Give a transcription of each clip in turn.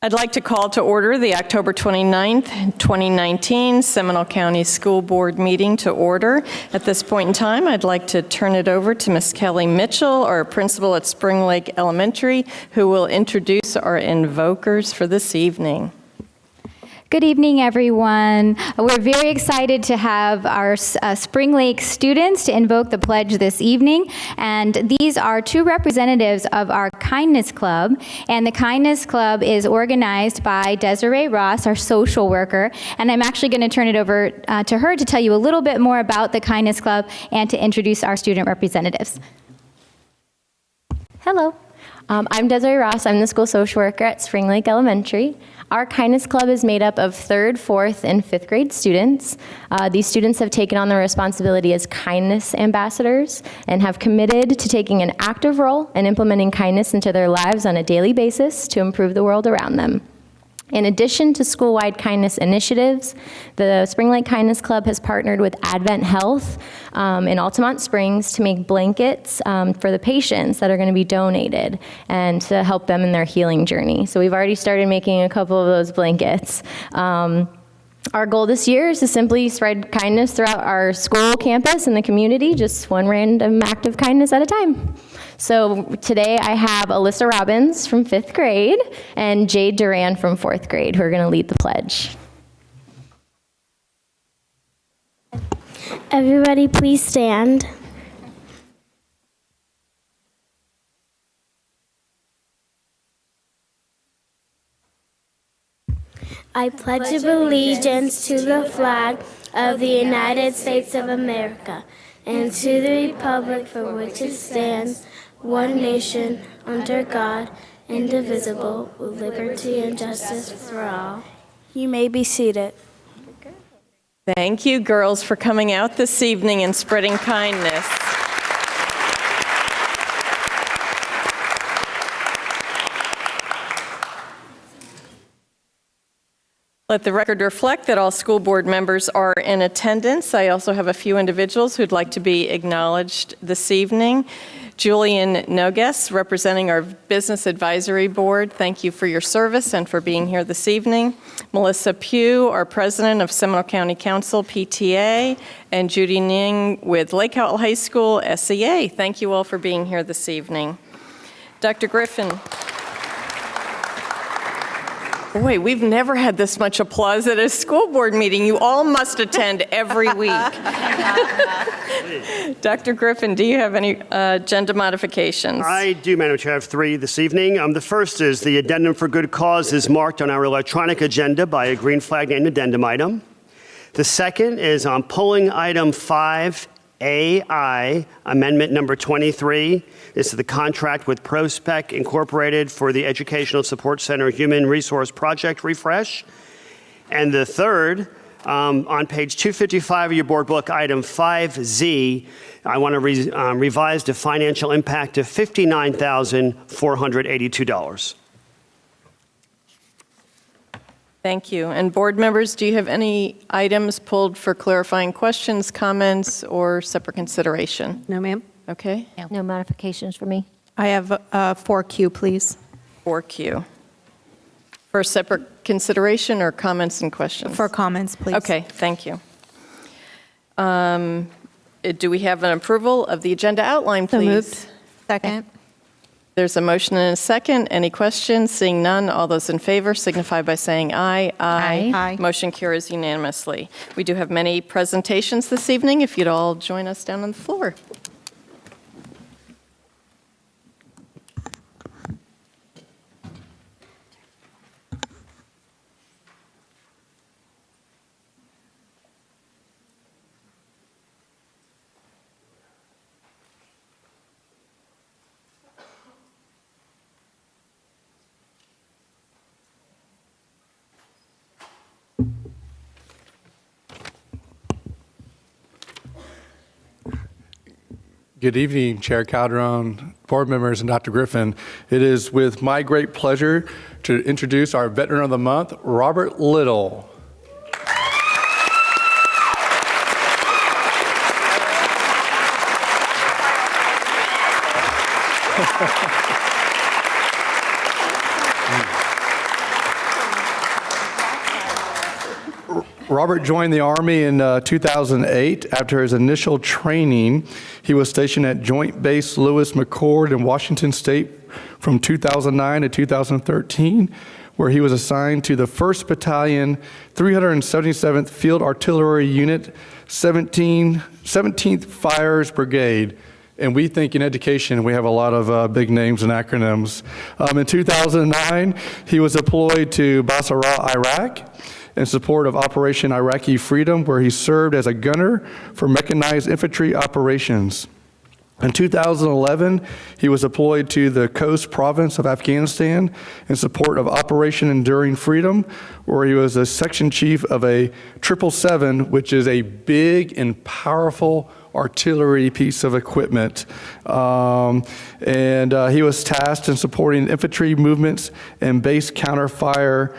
I'd like to call to order the October 29th, 2019 Seminole County School Board meeting to order. At this point in time, I'd like to turn it over to Ms. Kelly Mitchell, our principal at Spring Lake Elementary, who will introduce our invokers for this evening. Good evening, everyone. We're very excited to have our Spring Lake students to invoke the pledge this evening. And these are two representatives of our Kindness Club. And the Kindness Club is organized by Desiree Ross, our social worker. And I'm actually going to turn it over to her to tell you a little bit more about the Kindness Club and to introduce our student representatives. Hello. I'm Desiree Ross. I'm the school social worker at Spring Lake Elementary. Our Kindness Club is made up of 3rd, 4th, and 5th grade students. These students have taken on the responsibility as kindness ambassadors and have committed to taking an active role in implementing kindness into their lives on a daily basis to improve the world around them. In addition to school-wide kindness initiatives, the Spring Lake Kindness Club has partnered with Advent Health in Altamont Springs to make blankets for the patients that are going to be donated and to help them in their healing journey. So we've already started making a couple of those blankets. Our goal this year is to simply spread kindness throughout our school campus and the community, just one random act of kindness at a time. So today I have Alyssa Robbins from 5th grade and Jade Duran from 4th grade who are going to lead the pledge. Everybody please stand. I pledge allegiance to the flag of the United States of America and to the republic for which it stands, one nation, under God, indivisible, with liberty and justice for all. You may be seated. Thank you, girls, for coming out this evening and spreading kindness. Let the record reflect that all school board members are in attendance. I also have a few individuals who'd like to be acknowledged this evening. Julian Nogues, representing our Business Advisory Board, thank you for your service and for being here this evening. Melissa Pugh, our president of Seminole County Council, PTA, and Judy Ning with Lake Howell High School, SEA. Thank you all for being here this evening. Dr. Griffin. Boy, we've never had this much applause at a school board meeting. You all must attend every week. Dr. Griffin, do you have any agenda modifications? I do, Madam Chair. I have 3 this evening. The first is the addendum for good cause is marked on our electronic agenda by a green flag named addendum item. The second is on polling item 5AI, amendment number 23. This is the contract with ProSpec Incorporated for the Educational Support Center Human Resource Project refresh. And the third, on page 255 of your board book, item 5Z, I want to revise the financial impact of $59,482. Thank you. And board members, do you have any items pulled for clarifying questions, comments, or separate consideration? No, ma'am. Okay. No modifications for me. I have 4Q, please. 4Q. For separate consideration or comments and questions? For comments, please. Okay, thank you. Do we have an approval of the agenda outline, please? So moved. Second. There's a motion and a second. Any questions? Seeing none, all those in favor signify by saying aye. Aye. Aye. Motion carries unanimously. We do have many presentations this evening. If you'd all join us down on the floor. Good evening, Chair Calderon, board members, and Dr. Griffin. It is with my great pleasure to introduce our Veteran of the Month, Robert Little. Robert joined the Army in 2008. After his initial training, he was stationed at Joint Base Lewis McChord in Washington State from 2009 to 2013, where he was assigned to the 1st Battalion, 377th Field Artillery Unit, 17th Fires Brigade. And we think in education, we have a lot of big names and acronyms. In 2009, he was deployed to Basra, Iraq, in support of Operation Iraqi Freedom, where he served as a gunner for mechanized infantry operations. In 2011, he was deployed to the Khost province of Afghanistan in support of Operation Enduring Freedom, where he was a section chief of a 777, which is a big and powerful artillery piece of equipment. He was tasked in supporting infantry movements and base counter-fire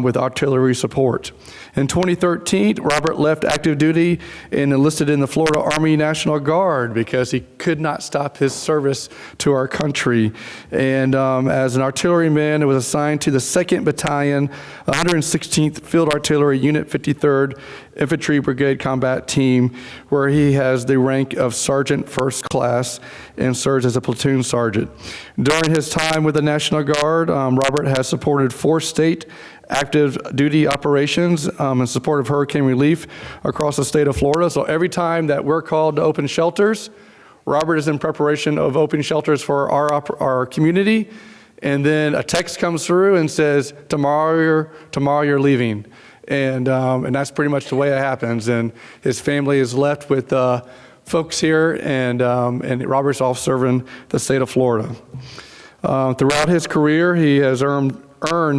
with artillery support. In 2013, Robert left active duty and enlisted in the Florida Army National Guard because he could not stop his service to our country. And as an artilleryman, he was assigned to the 2nd Battalion, 116th Field Artillery Unit, 53rd Infantry Brigade Combat Team, where he has the rank of Sergeant First Class and serves as a platoon sergeant. During his time with the National Guard, Robert has supported 4 state active duty operations in support of hurricane relief across the state of Florida. So every time that we're called to open shelters, Robert is in preparation of opening shelters for our community. And then a text comes through and says, tomorrow you're leaving. And that's pretty much the way it happens. And his family is left with folks here, and Robert's off serving the state of Florida. Throughout his career, he has earned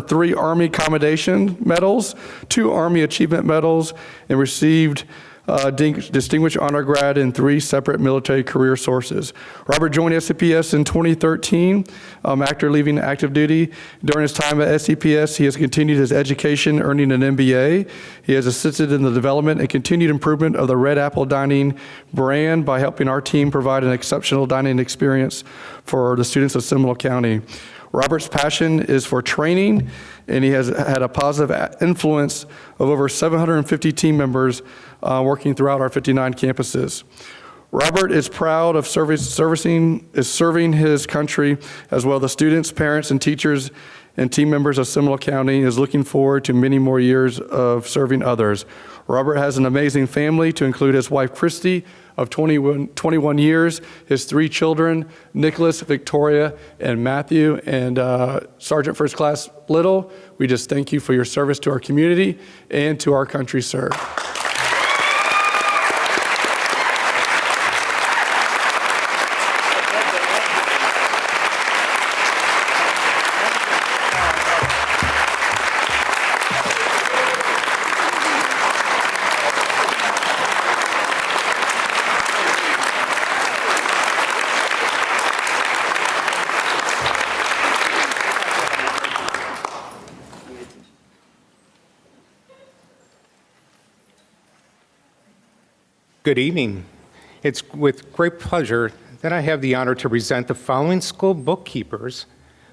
3 Army Commendation Medals, 2 Army Achievement Medals, and received Distinguished Honor Grad in 3 separate military career sources. Robert joined SCPS in 2013 after leaving active duty. During his time at SCPS, he has continued his education, earning an MBA. He has assisted in the development and continued improvement of the Red Apple Dining brand by helping our team provide an exceptional dining experience for the students of Seminole County. Robert's passion is for training, and he has had a positive influence of over 750 team members working throughout our 59 campuses. Robert is proud of serving his country, as well as the students, parents, and teachers and team members of Seminole County, and is looking forward to many more years of serving others. Robert has an amazing family, to include his wife, Christy, of 21 years, his 3 children, Nicholas, Victoria, and Matthew, and Sergeant First Class Little. We just thank you for your service to our community and to our country, sir. Good evening. It's with great pleasure that I have the honor to present the following school bookkeepers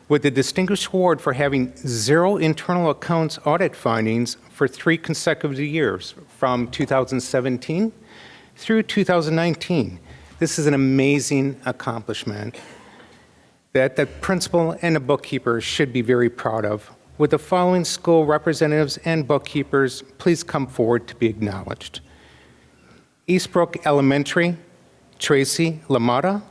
with the Distinguished Award for having 0 internal accounts audit findings for 3 consecutive years, from 2017 through 2019. This is an amazing accomplishment that the principal and the bookkeeper should be very proud of. Would the following school representatives and bookkeepers please come forward to be acknowledged? Eastbrook Elementary, Tracy Lamata.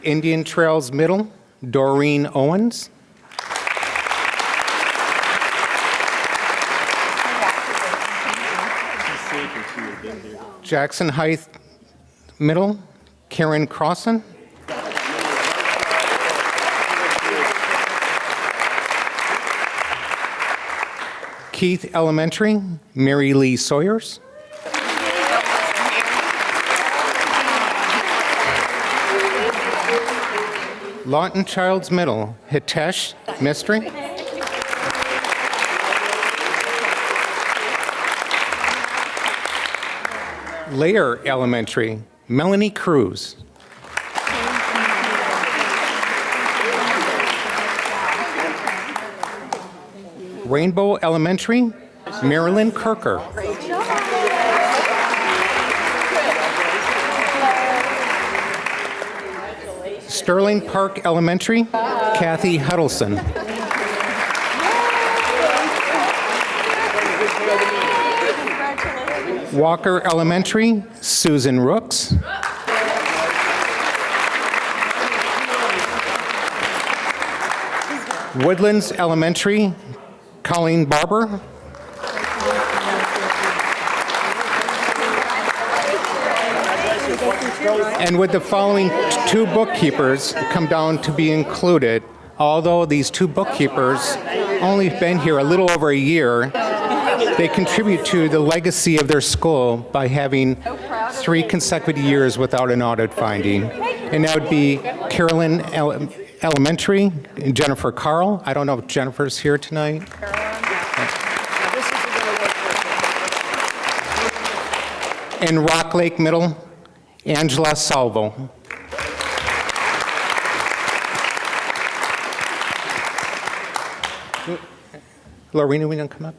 Indian Trails Middle, Doreen Owens. Jackson Heights Middle, Karen Crossan. Keith Elementary, Mary Lee Sawyers. Lawton Childs Middle, Hitesh Mistry. Lair Elementary, Melanie Cruz. Rainbow Elementary, Marilyn Kirker. Sterling Park Elementary, Kathy Huddleston. Walker Elementary, Susan Rooks. Woodlands Elementary, Colleen Barber. And with the following two bookkeepers come down to be included, although these two bookkeepers only been here a little over a year, they contribute to the legacy of their school by having 3 consecutive years without an audit finding. And that would be Carolyn Elementary, and Jennifer Carl. I don't know if Jennifer's here tonight. And Rock Lake Middle, Angela Salvo. Lorena, we don't come up?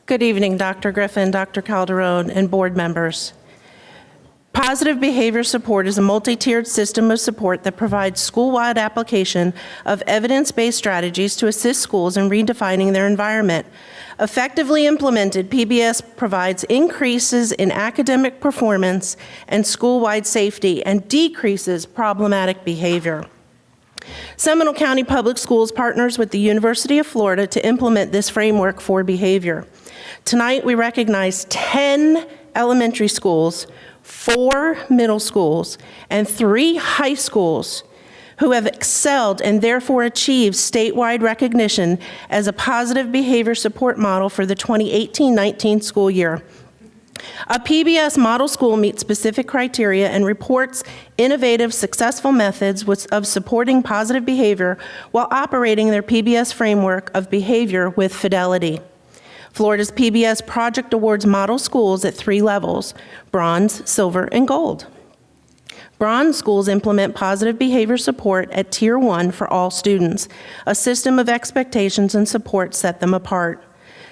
Good evening, Dr. Griffin, Dr. Calderon, and board members. Positive behavior support is a multi-tiered system of support that provides school-wide application of evidence-based strategies to assist schools in redefining their environment. Effectively implemented, PBS provides increases in academic performance and school-wide safety and decreases problematic behavior. Seminole County Public Schools partners with the University of Florida to implement this framework for behavior. Tonight, we recognize 10 elementary schools, 4 middle schools, and 3 high schools who have excelled and therefore achieved statewide recognition as a positive behavior support model for the 2018-19 school year. A PBS model school meets specific criteria and reports innovative, successful methods of supporting positive behavior while operating their PBS framework of behavior with fidelity. Florida's PBS project awards model schools at 3 levels: bronze, silver, and gold. Bronze schools implement positive behavior support at Tier 1 for all students. A system of expectations and support set them apart.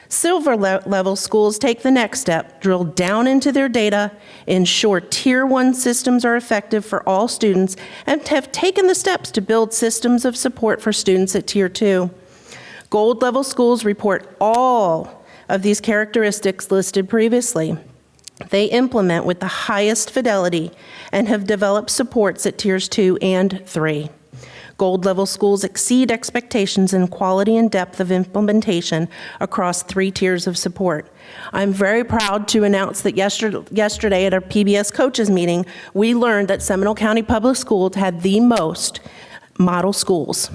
Silver level schools take the next step, drill down into their data, ensure Tier 1 systems are effective for all students, and have taken the steps to build systems of support for students at Tier 2. Gold level schools report all of these characteristics listed previously. They implement with the highest fidelity and have developed supports at Tiers 2 and 3. Gold level schools exceed expectations in quality and depth of implementation across 3 tiers of support. I'm very proud to announce that yesterday at our PBS coaches meeting, we learned that Seminole County Public Schools had the most model schools.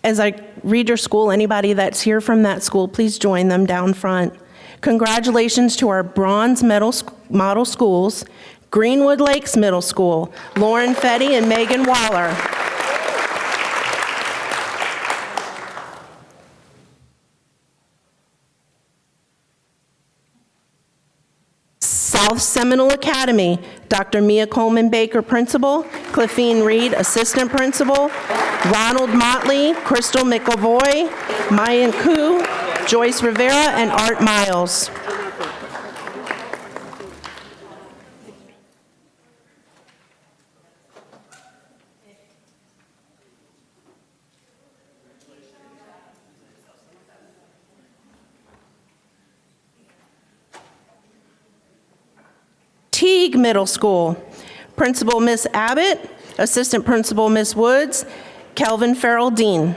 As I read your school, anybody that's here from that school, please join them down front. Congratulations to our bronze model schools, Greenwood Lakes Middle School, Lauren Fetty and Megan Waller. South Seminole Academy, Dr. Mia Coleman Baker, Principal, Cliffine Reed, Assistant Principal, Ronald Motley, Crystal McAvoy, Mayan Koo, Joyce Rivera, and Art Miles. Teague Middle School, Principal Miss Abbott, Assistant Principal Miss Woods, Kelvin Farrell Dean.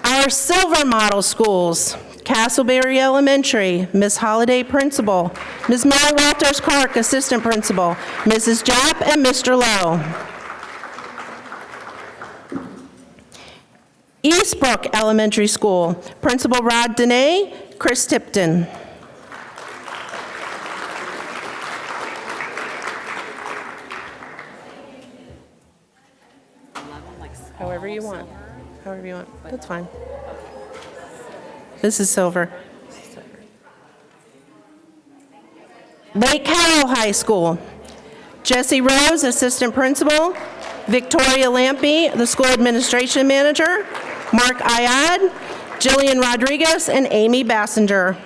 Our silver model schools, Castleberry Elementary, Miss Holliday Principal, Ms. Mary Walters Clark Assistant Principal, Mrs. Japp and Mr. Lowe. Eastbrook Elementary School, Principal Rod Dene, Chris Tipton. However you want. However you want. That's fine. This is silver. Lake Howell High School. Jesse Rose, Assistant Principal. Victoria Lampy, the School Administration Manager. Mark Ayad, Jillian Rodriguez, and Amy Bassinger.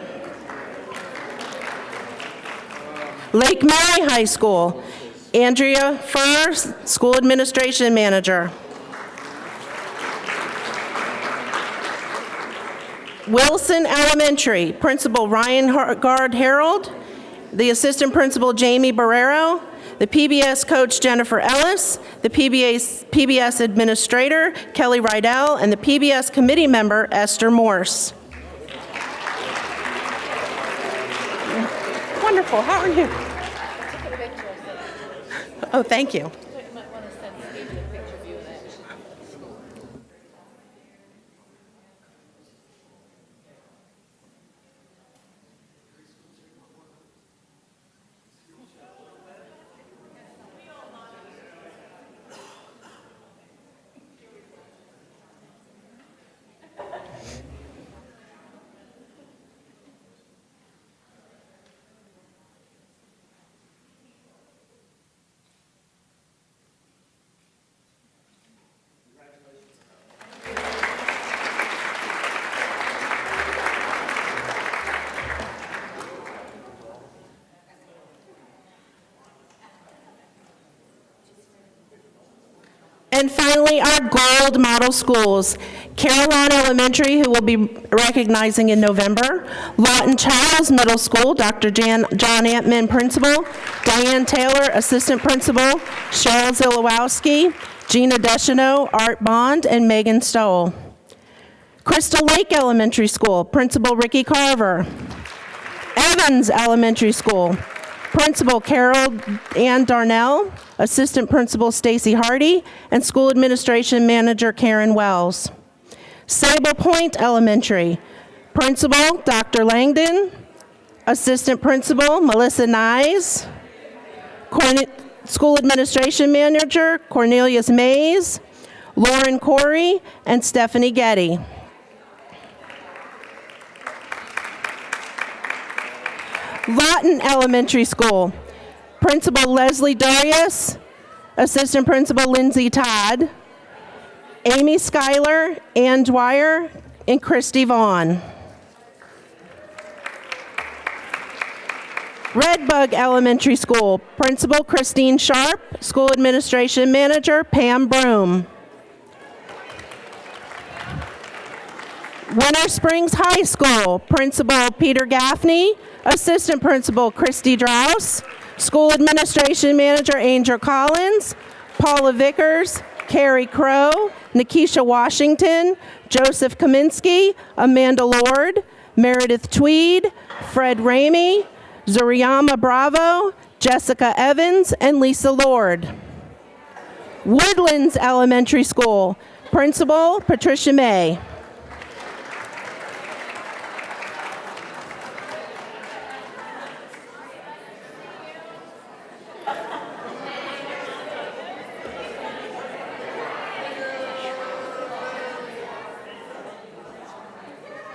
Lake Mary High School. Andrea Furr, School Administration Manager. Wilson Elementary, Principal Ryan Gard Harold, the Assistant Principal Jamie Barrero, the PBS Coach Jennifer Ellis, the PBS Administrator Kelly Rydell, and the PBS Committee Member Esther Morse. Wonderful, how are you? Oh, thank you. And finally, our gold model schools. Caroline Elementary, who we'll be recognizing in November. Lawton Charles Middle School, Dr. John Antman, Principal. Diane Taylor, Assistant Principal. Cheryl Zilowowski, Gina Deschanel, Art Bond, and Megan Stoll. Crystal Lake Elementary School, Principal Ricky Carver. Evans Elementary School, Principal Carol Ann Darnell, Assistant Principal Stacy Hardy, and School Administration Manager Karen Wells. Sable Point Elementary, Principal Dr. Langdon, Assistant Principal Melissa Nyes, School Administration Manager Cornelius Mays, Lauren Corey, and Stephanie Getty. Lawton Elementary School, Principal Leslie Darius, Assistant Principal Lindsay Todd, Amy Schuyler, Ann Dwyer, and Christy Vaughn. Redbug Elementary School, Principal Christine Sharp, School Administration Manager Pam Broom. Winter Springs High School, Principal Peter Gaffney, Assistant Principal Christy Draus, School Administration Manager Angel Collins, Paula Vickers, Carrie Crow, Nikisha Washington, Joseph Kaminsky, Amanda Lord, Meredith Tweed, Fred Ramey, Zuriyama Bravo, Jessica Evans, and Lisa Lord. Woodlands Elementary School. Principal, Patricia May.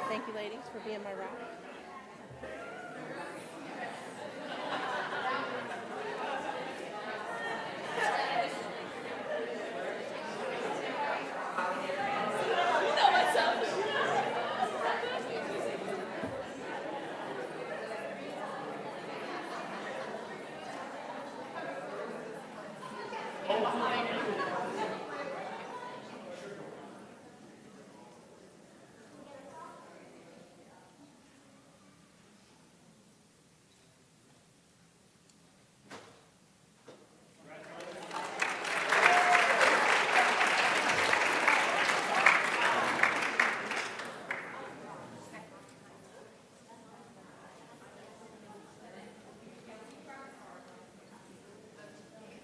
Thank you, ladies, for being my rock.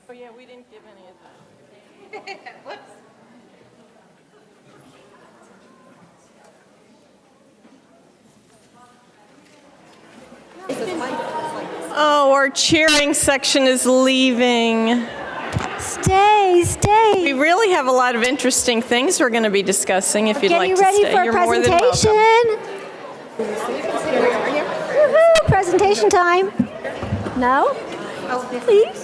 Oh, yeah, we didn't give any of that. Oh, our cheering section is leaving. Stay, stay. We really have a lot of interesting things we're going to be discuing if you'd like Getting to ready stay. for a You're more than presentation. welcome. Woohoo, presentation time. No? Please?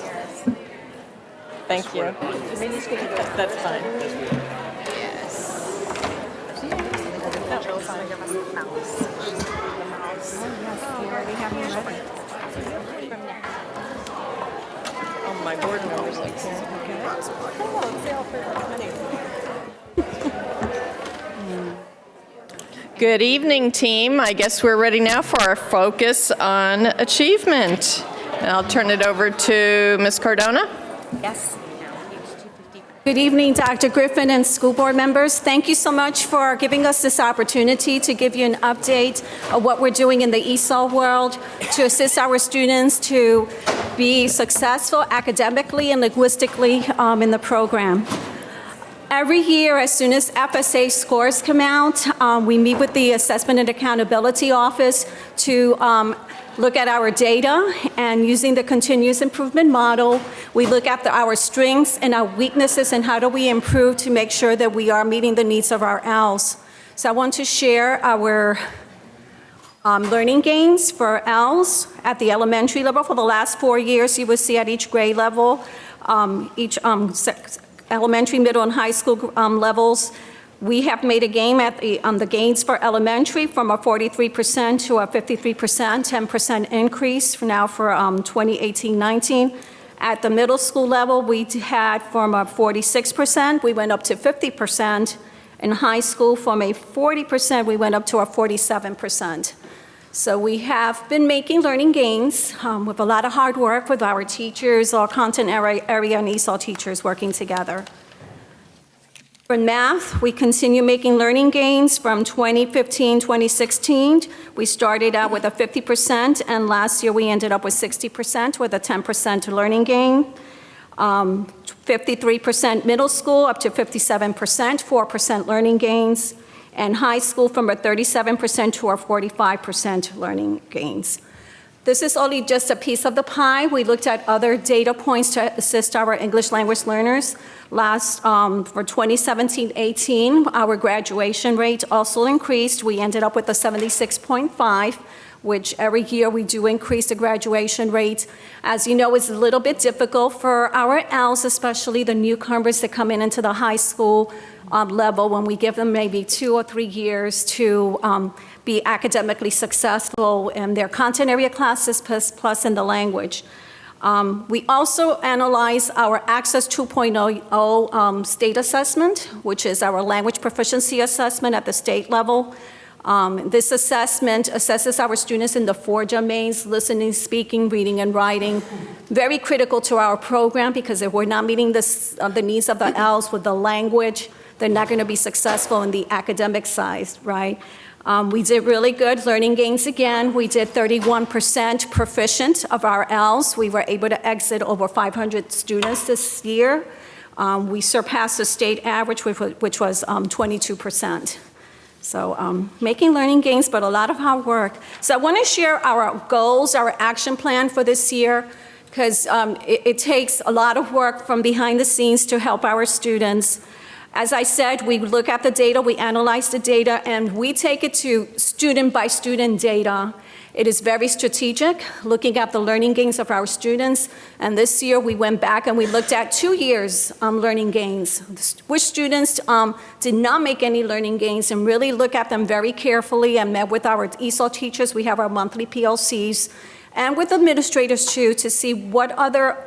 Thank you. That's fine. Oh, my board members like Good evening, team. I guess we're ready now for our focus on achievement. And I'll turn it over to Ms. Cardona. Yes. Good evening, Dr. Griffin and school board members. Thank you so much for giving us this opportunity to give you an update of what we're doing in the ESOL world to assist our students to be successful academically and linguistically in the program. Every year, as soon as FSA scores come out, we meet with the Assessment and Accountability Office to look at our data, and using the continuous improvement model, we look at our strengths and our weaknesses and how do we improve to make sure that we are meeting the needs of our ELs. So I want to share our learning gains for ELs at the elementary level. For the last 4 years, you will see at each grade level, each elementary, middle, and high school levels, we have made a gain at the gains for elementary from a 43% to a 53%, 10% increase for now for 2018-19. At the middle school level, we had from a 46%, we went up to 50%. In high school, from a 40%, we went up to a 47%. So we have been making learning gains with a lot of hard work with our teachers, our content area and ESOL teachers working together. For math, we continue making learning gains from 2015, 2016. We started out with a 50%, and last year we ended up with 60% with a 10% learning gain. 53% middle school up to 57%, 4% learning gains. And high school from a 37% to a 45% learning gains. This is only just a piece of the pie. We looked at other data points to assist our English language learners. For 2017-18, our graduation rate also increased. We ended up with a 76.5, which every year we do increase the graduation rate. As you know, it's a little bit difficult for our ELs, especially the newcomers that come into the high school level, when we give them maybe 2 or 3 years to be academically successful in their content area classes plus in the language. We also analyze our Access 2.0 state assessment, which is our language proficiency assessment at the state level. This assessment assesses our students in the 4 domains: listening, speaking, reading, and writing. Very critical to our program, because if we're not meeting the needs of the ELs with the language, they're not going to be successful in the academic side, right? We did really good learning gains again. We did 31% proficient of our ELs. We were able to exit over 500 students this year. We surpassed the state average, which was 22%. So making learning gains, but a lot of hard work. So I want to share our goals, our action plan for this year, because it takes a lot of work from behind the scenes to help our students. As I said, we look at the data, we analyze the data, and we take it to student-by-student data. It is very strategic, looking at the learning gains of our students. And this year, we went back and we looked at 2 years' learning gains. Which students did not make any learning gains, and really look at them very carefully, and met with our ESOL teachers. We have our monthly PLCs. And with administrators too, to see what other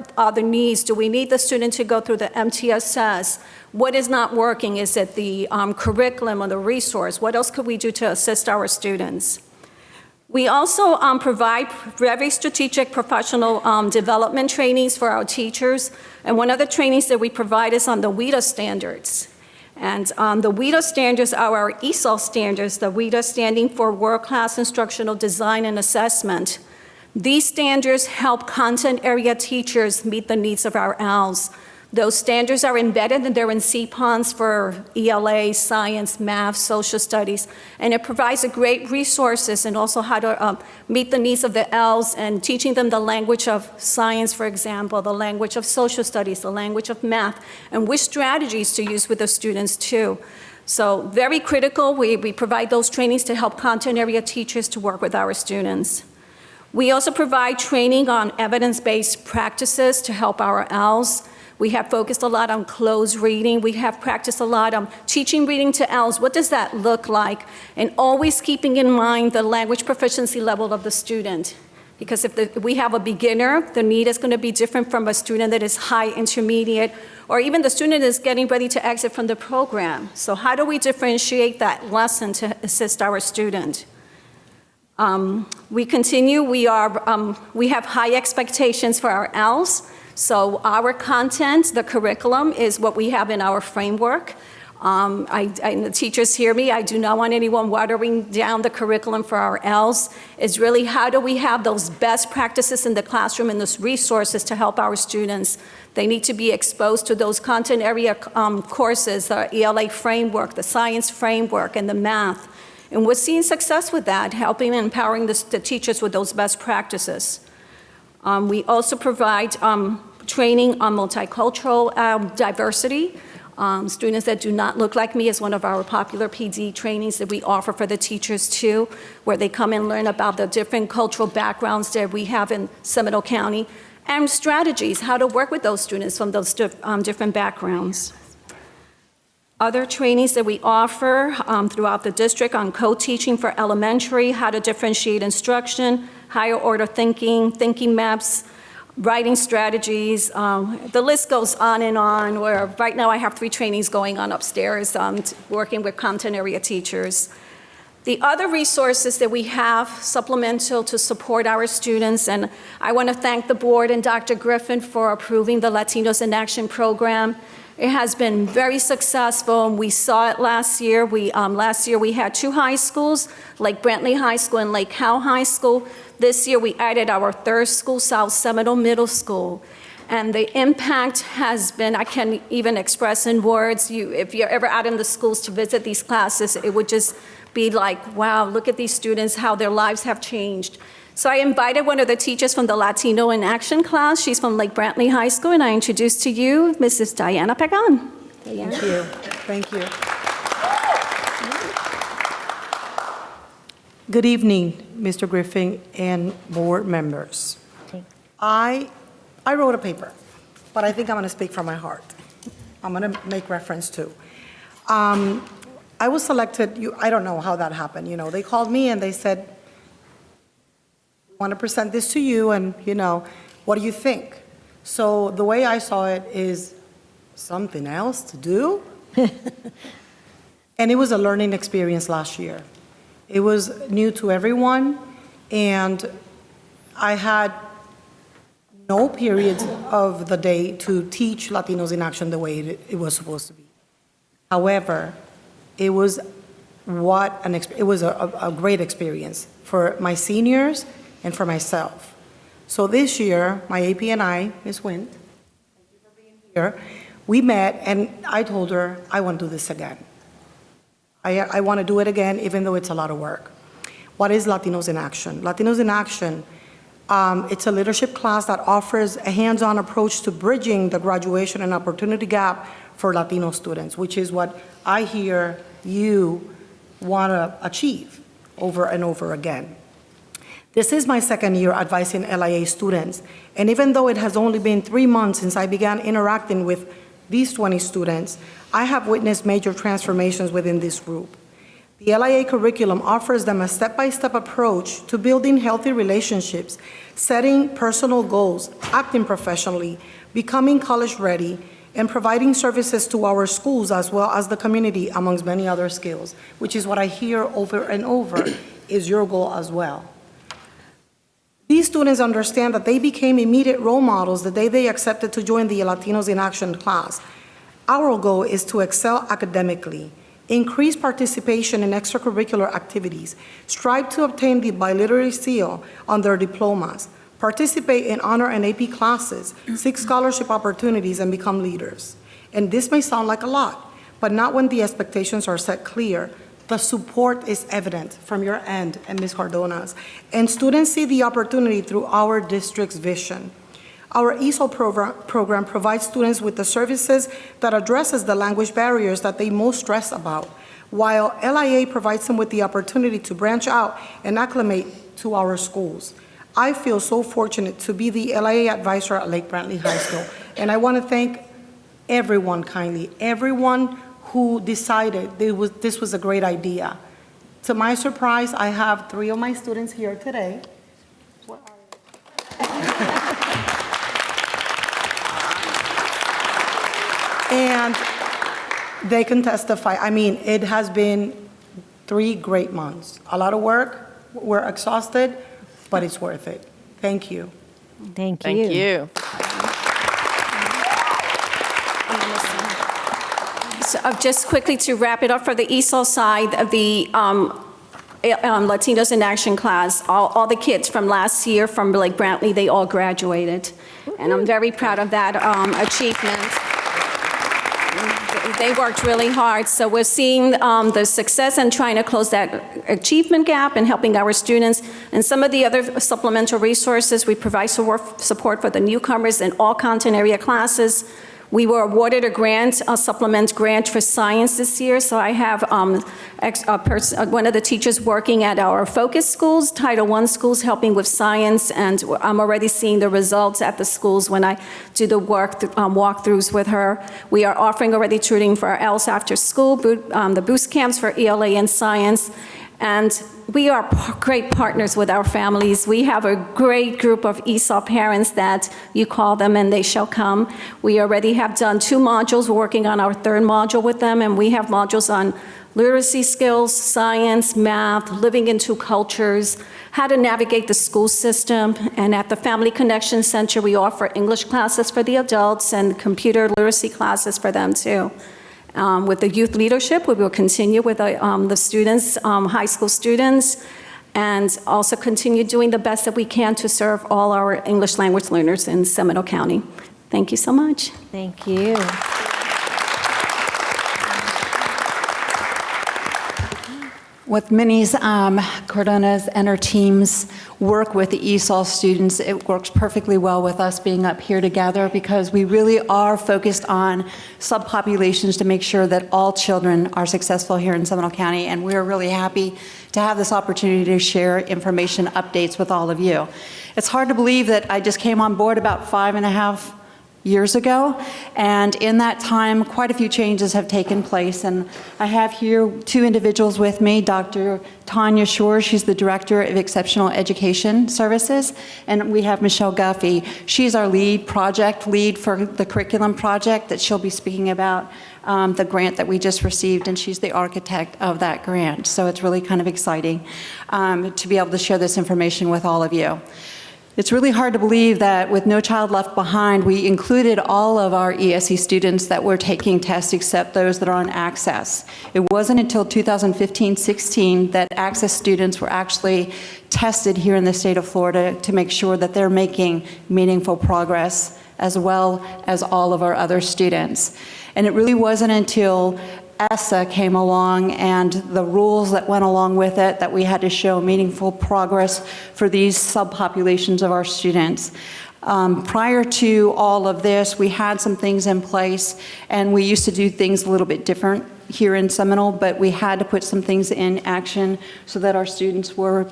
needs. Do we need the student to go through the MTSS? What is not working? Is it the curriculum or the resource? What else could we do to assist our students? We also provide very strategic professional development trainings for our teachers. And one of the trainings that we provide is on the WIDA standards. And the WIDA standards are our ESOL standards, the WIDA standing for World Class Instructional Design and Assessment. These standards help content area teachers meet the needs of our ELs. Those standards are embedded and they're in CPONs for ELA, science, math, social studies, and it provides a great resources and also how to meet the needs of the ELs and teaching them the language of science, for example, the language of social studies, the language of math, and which strategies to use with the students too. So very critical, we provide those trainings to help content area teachers to work with our students. We also provide training on evidence-based practices to help our ELs. We have focused a lot on closed reading. We have practiced a lot on teaching reading to ELs. What does that look like? And always keeping in mind the language proficiency level of the student. Because if we have a beginner, the need is going to be different from a student that is high intermediate, or even the student is getting ready to exit from the program. So how do we differentiate that lesson to assist our student? We continue, we have high expectations for our ELs. So our content, the curriculum, is what we have in our framework. The teachers hear me, I do not want anyone watering down the curriculum for our ELs. It's really how do we have those best practices in the classroom and those resources to help our students. They need to be exposed to those content area courses, the ELA framework, the science framework, and the math. And we're seeing success with that, helping and empowering the teachers with those best practices. We also provide training on multicultural diversity. Students that do not look like me is one of our popular PD trainings that we offer for the teachers too, where they come and learn about the different cultural backgrounds that we have in Seminole County, and strategies, how to work with those students from those different backgrounds. Other trainings that we offer throughout the district on co-teaching for elementary, how to differentiate instruction, higher order thinking, thinking maps, writing strategies. The list goes on, where right now I have 3 trainings going on upstairs, working with content area teachers. The other resources that we have supplemental to support our students, and I want to thank the board and Dr. Griffin for approving the Latinos in Action program. It has been very successful, and we saw it last year. Last year we had 2 high schools, Lake Brantley High School and Lake Howe High School. This year we added our 3rd school, South Seminole Middle School. And the impact has been, I can't even express in words. If you're ever out in the schools to visit these classes, it would just be like, wow, look at these students, how their lives have changed. So I invited one of the teachers from the Latino in Action class. She's from Lake Brantley High School, and I introduce to you Mrs. Diana Pagan. Thank you. Thank you. Good evening, Mr. Griffin and board members. I wrote a paper, but I think I'm going to speak from my heart. I'm going to make reference to. I was selected, I don't know how that happened. You know, they called me and they said, I want to present this to you, and, you know, what do you think? So the way I saw it is something else to do. And it was a learning experience last year. It was new to everyone, and I had no periods of the day to teach Latinos in Action the way it was supposed to be. However, it was a great experience for my seniors and for myself. So this year, my AP and I, Ms. Wynn, thank you for being here, We met, and I told her, I want to do this again. I want to do it again, even though it's a lot of work. What is Latinos in Action? Latinos in Action, it's a leadership class that offers a hands-on approach to bridging the graduation and opportunity gap for Latino students, which is what I hear you want to achieve over and over again. This is my second year advising LIA students, and even though it has only been 3 months since I began interacting with these 20 students, I have witnessed major transformations within this group. The LIA curriculum offers them a step-by-step approach to building healthy relationships, setting personal goals, acting professionally, becoming college-ready, and providing services to our schools as well as the community, amongst many other skills, which is what I hear over and over is your goal as well. These students understand that they became immediate role models the day they accepted to join the Latinos in Action class. Our goal is to excel academically, increase participation in extracurricular activities, strive to obtain the biliterary seal on their diplomas, participate in honor and AP classes, seek scholarship opportunities, and become leaders. And this may sound like a lot, but not when the expectations are set clear. The support is evident from your end and Ms. Cardona's, and students see the opportunity through our district's vision. Our ESOL program provides students with the services that addresses the language barriers that they most stress about, while LIA provides them with the opportunity to branch out and acclimate to our schools. I feel so fortunate to be the LIA advisor at Lake Brantley High School, and I want to thank everyone kindly, everyone who decided this was a great idea. To my surprise, I have 3 of my students here today. Where are they? And they can testify. I mean, it has been 3 great months. A lot of work, we're exhausted, but it's worth it. Thank you. Thank you. Thank you. So, just quickly to wrap it up for the ESOL side of the Latinos in Action class, all the kids from last year from Lake Brantley, they all graduated. And I'm very proud of that achievement. They worked really hard. So we're seeing the success and trying to close that achievement gap and helping our students. And some of the other supplemental resources, we provide support for the newcomers in all content area classes. We were awarded a grant, a supplement grant for science this year, so I have one of the teachers working at our focus schools, Title I schools, helping with science, and I'm already seeing the results at the schools when I do the walkthroughs with her. We are offering already tutoring for our ELS after school, the boost camps for ELA and science, and we are great partners with our families. We have a great group of ESOL parents that you call them and they shall come. We already have done 2 modules. We're working on our 3rd module with them, and we have modules on literacy skills, science, math, living in 2 cultures, how to navigate the school system. And at the Family Connection Center, we offer English classes for the adults and computer literacy classes for them too. With the youth leadership, we will continue with the students, high school students, and also continue doing the best that we can to serve all our English language learners in Seminole County. Thank you so much. Thank you. With Minnie's, Cardona's, and her team's work with the ESOL students, it works perfectly well with us being up here together because we really are focused on subpopulations to make sure that all children are successful here in Seminole County, and we're really happy to have this opportunity to share information updates with all of you. It's hard to believe that I just came on board about 5.5 years ago, and in that time quite a few changes have taken place, and I have here 2 individuals with me. Dr. Tanya Shore, she's the Director of Exceptional Education Services, and we have Michelle Guffey. She's our project lead for the curriculum project that she'll be speaking about, the grant that we just received, and she's the architect of that grant. So it's really kind of exciting to be able to share this information with all of you. It's really hard to believe that with No Child Left Behind, we included all of our ESE students that were taking tests except those that are on Access. It wasn't until 2015-16 that Access students were actually tested here in the state of Florida to make sure that they're making meaningful progress as well as all of our other students. And it really wasn't until ESSA came along and the rules that went along with it that we had to show meaningful progress for these subpopulations of our students. Prior to all of this, we had some things in place, and we used to do things a little bit different here in Seminole, but we had to put some things in action so that our students were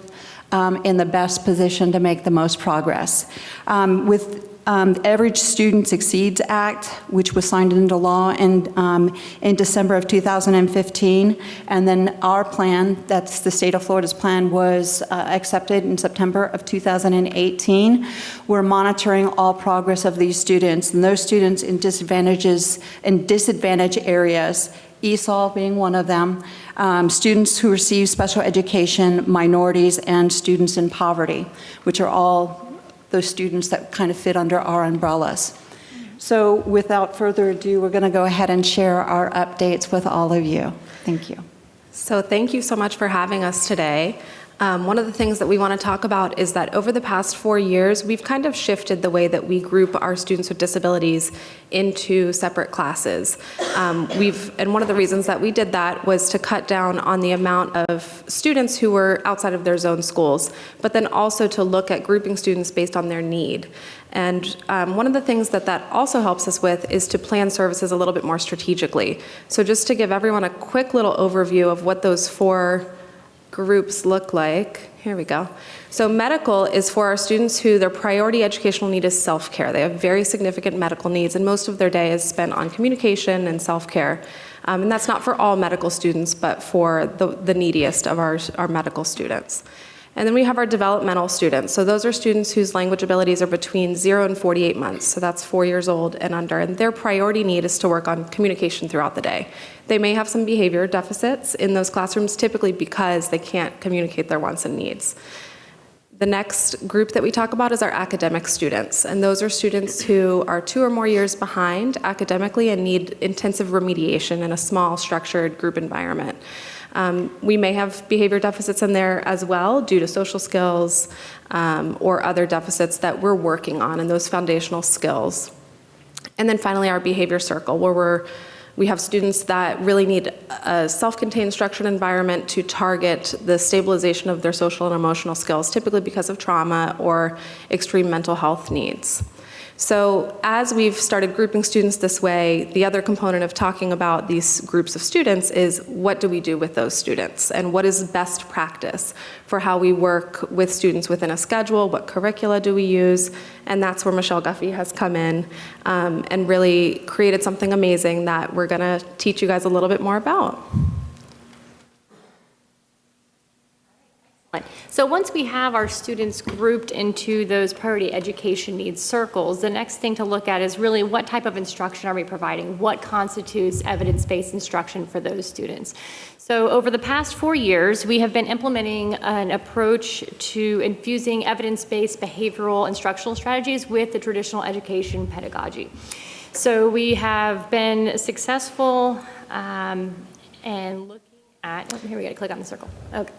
in the best position to make the most progress. With the Average Student Succeeds Act, which was signed into law in December of 2015, and then our plan, that's the state of Florida's plan, was accepted in September of 2018. We're monitoring all progress of these students, and those students in disadvantaged areas, ESOL being one of them, students who receive special education, minorities, and students in poverty, which are all those students that kind of fit under our umbrellas. So without further ado, we're going to go ahead and share our updates with all of you. Thank you. So thank you so much for having us today. One of the things that we want to talk about is that over the past 4 years, we've kind of shifted the way that we group our students with disabilities into separate classes. And one of the reasons that we did that was to cut down on the amount of students who were outside of their zone schools, but then also to look at grouping students based on their need. And one of the things that that also helps us with is to plan services a little bit more strategically. So just to give everyone a quick little overview of what those 4 groups look like. Here we go. So medical is for our students who their priority educational need is self-care. They have very significant medical needs, and most of their day is spent on communication and self-care. And that's not for all medical students, but for the neediest of our medical students. And then we have our developmental students. So those are students whose language abilities are between 0 and 48 months. So that's 4 years old and under. And their priority need is to work on communication throughout the day. They may have some behavior deficits in those classrooms, typically because they can't communicate their wants and needs. The next group that we talk about is our academic students. And those are students who are 2 or more years behind academically and need intensive remediation in a small, structured group environment. We may have behavior deficits in there as well due to social skills or other deficits that we're working on in those foundational skills. And then finally, our behavior circle, where we have students that really need a self-contained structured environment to target the stabilization of their social and emotional skills, typically because of trauma or extreme mental health needs. So as we've started grouping students this way, the other component of talking about these groups of students is what do we do with those students and what is best practice for how we work with students within a schedule, what curricula do we use, and that's where Michelle Guffey has come in and really created something amazing that we're gonna teach you guys a little bit more about. So once we have our students grouped into those priority education needs circles, the next thing to look at is really what type of instruction are we providing? What constitutes evidence-based instruction for those students? So over the past 4 years, we have been implementing an approach to infusing evidence-based behavioral instructional strategies with the traditional education pedagogy. So we have been successful and looking at, oh, here we go, click on the circle. Okay.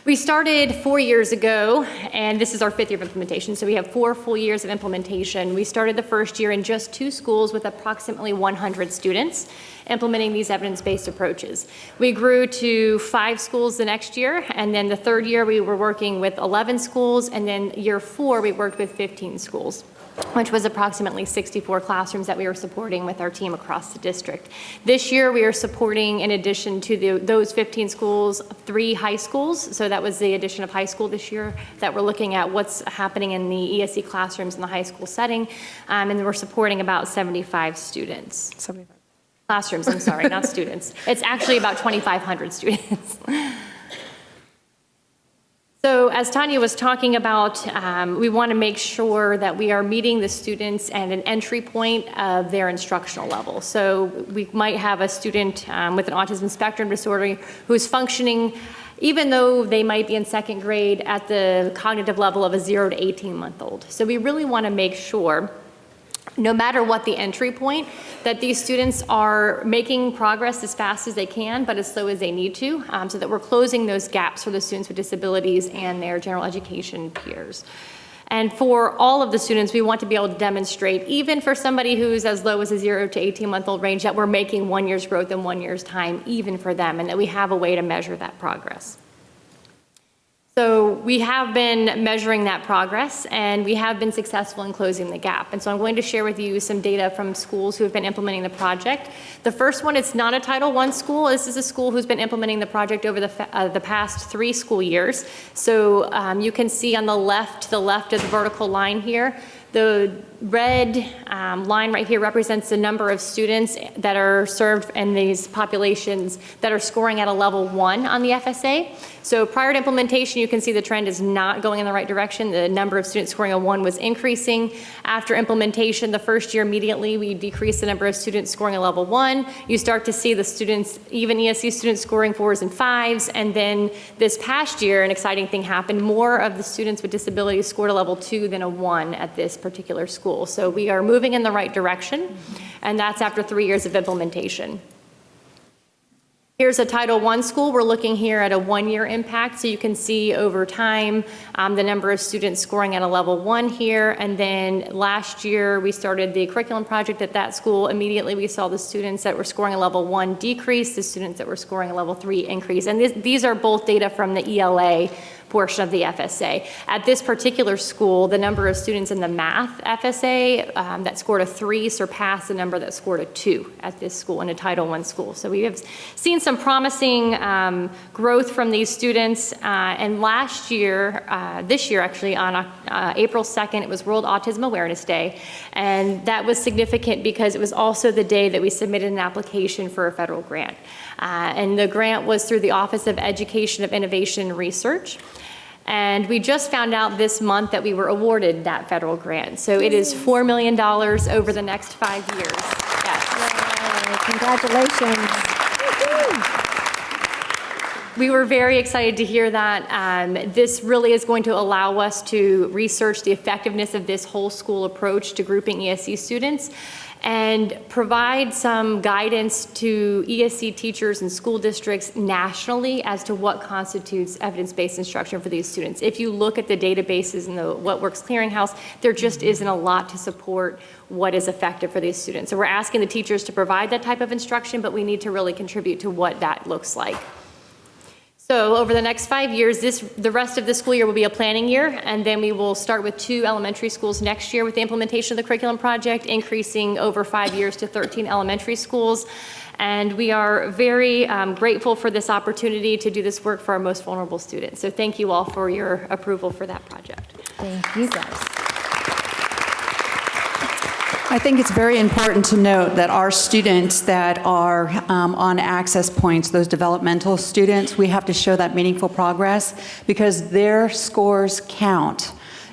We started 4 years ago, and this is our 5th year of implementation, so we have 4 full years of implementation. We started the first year in just 2 schools with approximately 100 students implementing these evidence-based approaches. We grew to 5 schools the next year, and then the 3rd year we were working with 11 schools, and then year 4 we worked with 15 schools, which was approximately 64 classrooms that we were supporting with our team across the district. This year we are supporting, in addition to those 15 schools, 3 high schools. So that was the addition of high school this year, that we're looking at what's happening in the ESE classrooms in the high school setting. And we're supporting about 75 students. 75 classrooms, I'm sorry, not students. It's actually about 2,500 students. So as Tanya was talking about, we want to make sure that we are meeting the students at an entry point of their instructional level. So we might have a student with an autism spectrum disorder who's functioning, even though they might be in 2nd grade, at the cognitive level of a 0 to 18-month-old. So we really want to make sure, no matter what the entry point, that these students are making progress as fast as they can, but as slow as they need to, so that we're closing those gaps for the students with disabilities and their general education peers. And for all of the students, we want to be able to demonstrate, even for somebody who's as low as a 0 to 18-month-old range, that we're making 1 year's growth in 1 year's time, even for them, and that we have a way to measure that progress. So we have been measuring that progress, and we have been successful in closing the gap. And so I'm going to share with you some data from schools who have been implementing the project. The first one, it's not a Title I school. This is a school who's been implementing the project over the past 3 school years. So you can see on the left of the vertical line here, the red line right here represents the number of students that are served in these populations that are scoring at a level 1 on the FSA. So prior to implementation, you can see the trend is not going in the right direction. The number of students scoring a 1 was increasing. After implementation, the first year immediately, we decreased the number of students scoring a level 1. You start to see the students, even ESC students, scoring 4s and 5s. And then this past year, an exciting thing happened. More of the students with disabilities scored a level 2 than a 1 at this particular school. So we are moving in the right direction, and that's after 3 years of implementation. Here's a Title I school. We're looking here at a 1-year impact, so you can see over time the number of students scoring at a level 1 here. And then last year, we started the curriculum project at that school. Immediately, we saw the students that were scoring a level 1 decrease, the students that were scoring a level 3 increase. And these are both data from the ELA portion of the FSA. At this particular school, the number of students in the math FSA that scored a 3 surpassed the number that scored a 2 at this school, in a Title I school. So we have seen some promising growth from these students. And last year, this year actually, on April 2nd, it was World Autism Awareness Day. And that was significant because it was also the day that we submitted an application for a federal grant. And the grant was through the Office of Education of Innovation and Research. And we just found out this month that we were awarded that federal grant. So it is $4 million over the next 5 years. Yes. Congratulations. We were very excited to hear that. This really is going to allow us to research the effectiveness of this whole school approach to grouping ESC students and provide some guidance to ESC teachers and school districts nationally as to what constitutes evidence-based instruction for these students. If you look at the databases and the What Works Clearinghouse, there just isn't a lot to support what is effective for these students. So we're asking the teachers to provide that type of instruction, but we need to really contribute to what that looks like. So over the next 5 years, the rest of the school year will be a planning year, and then we will start with 2 elementary schools next year with the implementation of the curriculum project, increasing over 5 years to 13 elementary schools. And we are very grateful for this opportunity to do this work for our most vulnerable students. So thank you all for your approval for that project. Thank you, guys. I think it's very important to note that our students that are on access points, those developmental students, we have to show that meaningful progress because their scores count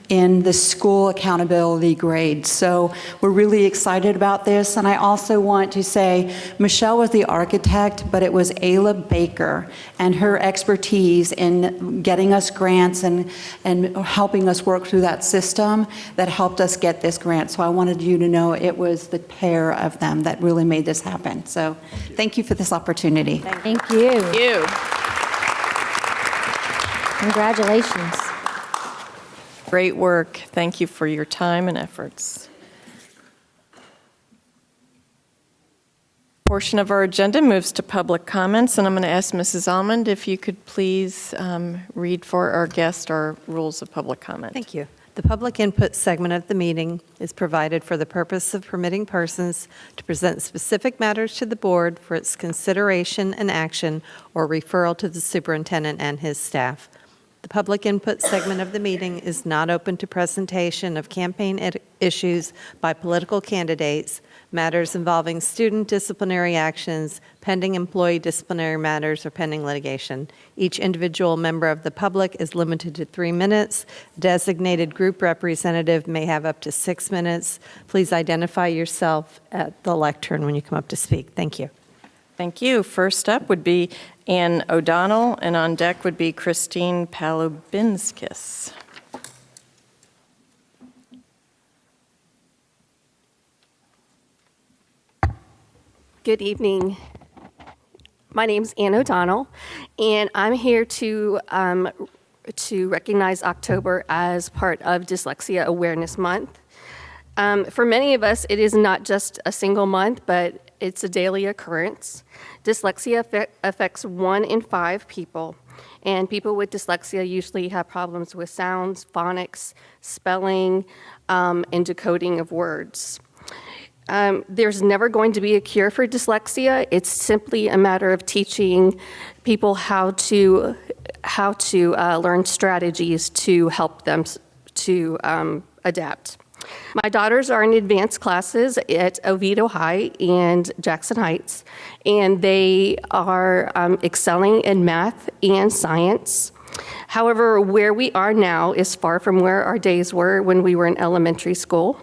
in the school accountability grade. So we're really excited about this. And I also want to say, Michelle was the architect, but it was Ayla Baker and her expertise in getting us grants and helping us work through that system that helped us get this grant. So I wanted you to know it was the pair of them that really made this happen. So thank you for this opportunity. Thank you. Thank you. Congratulations. Great work. Thank you for your time and efforts. Portion of our agenda moves to public comments, and I'm going to ask Mrs. Almond if you could please read for our guest our rules of public comment. Thank you. The public input segment of the meeting is provided for the purpose of permitting persons to present specific matters to the board for its consideration and action or referral to the superintendent and his staff. The public input segment of the meeting is not open to presentation of campaign issues by political candidates, matters involving student disciplinary actions, pending employee disciplinary matters, or pending litigation. Each individual member of the public is limited to 3 minutes. Designated group representative may have up to 6 minutes. Please identify yourself at the lectern when you come up to speak. Thank you. Thank you. First up would be Ann O'Donnell, and on deck would be Christine Palubinskis. Good evening. My name's Ann O'Donnell, and I'm here to to recognize October as part of Dyslexia Awareness Month. For many of us, it is not just a single month, but it's a daily occurrence. Dyslexia affects 1 in 5 people, and people with dyslexia usually have problems with sounds, phonics, spelling, and decoding of words. There's never going to be a cure for dyslexia. It's simply a matter of teaching people how to learn strategies to help them to adapt. My daughters are in advanced classes at Oviedo High and Jackson Heights, and they are excelling in math and science. However, where we are now is far from where our days were when we were in elementary school.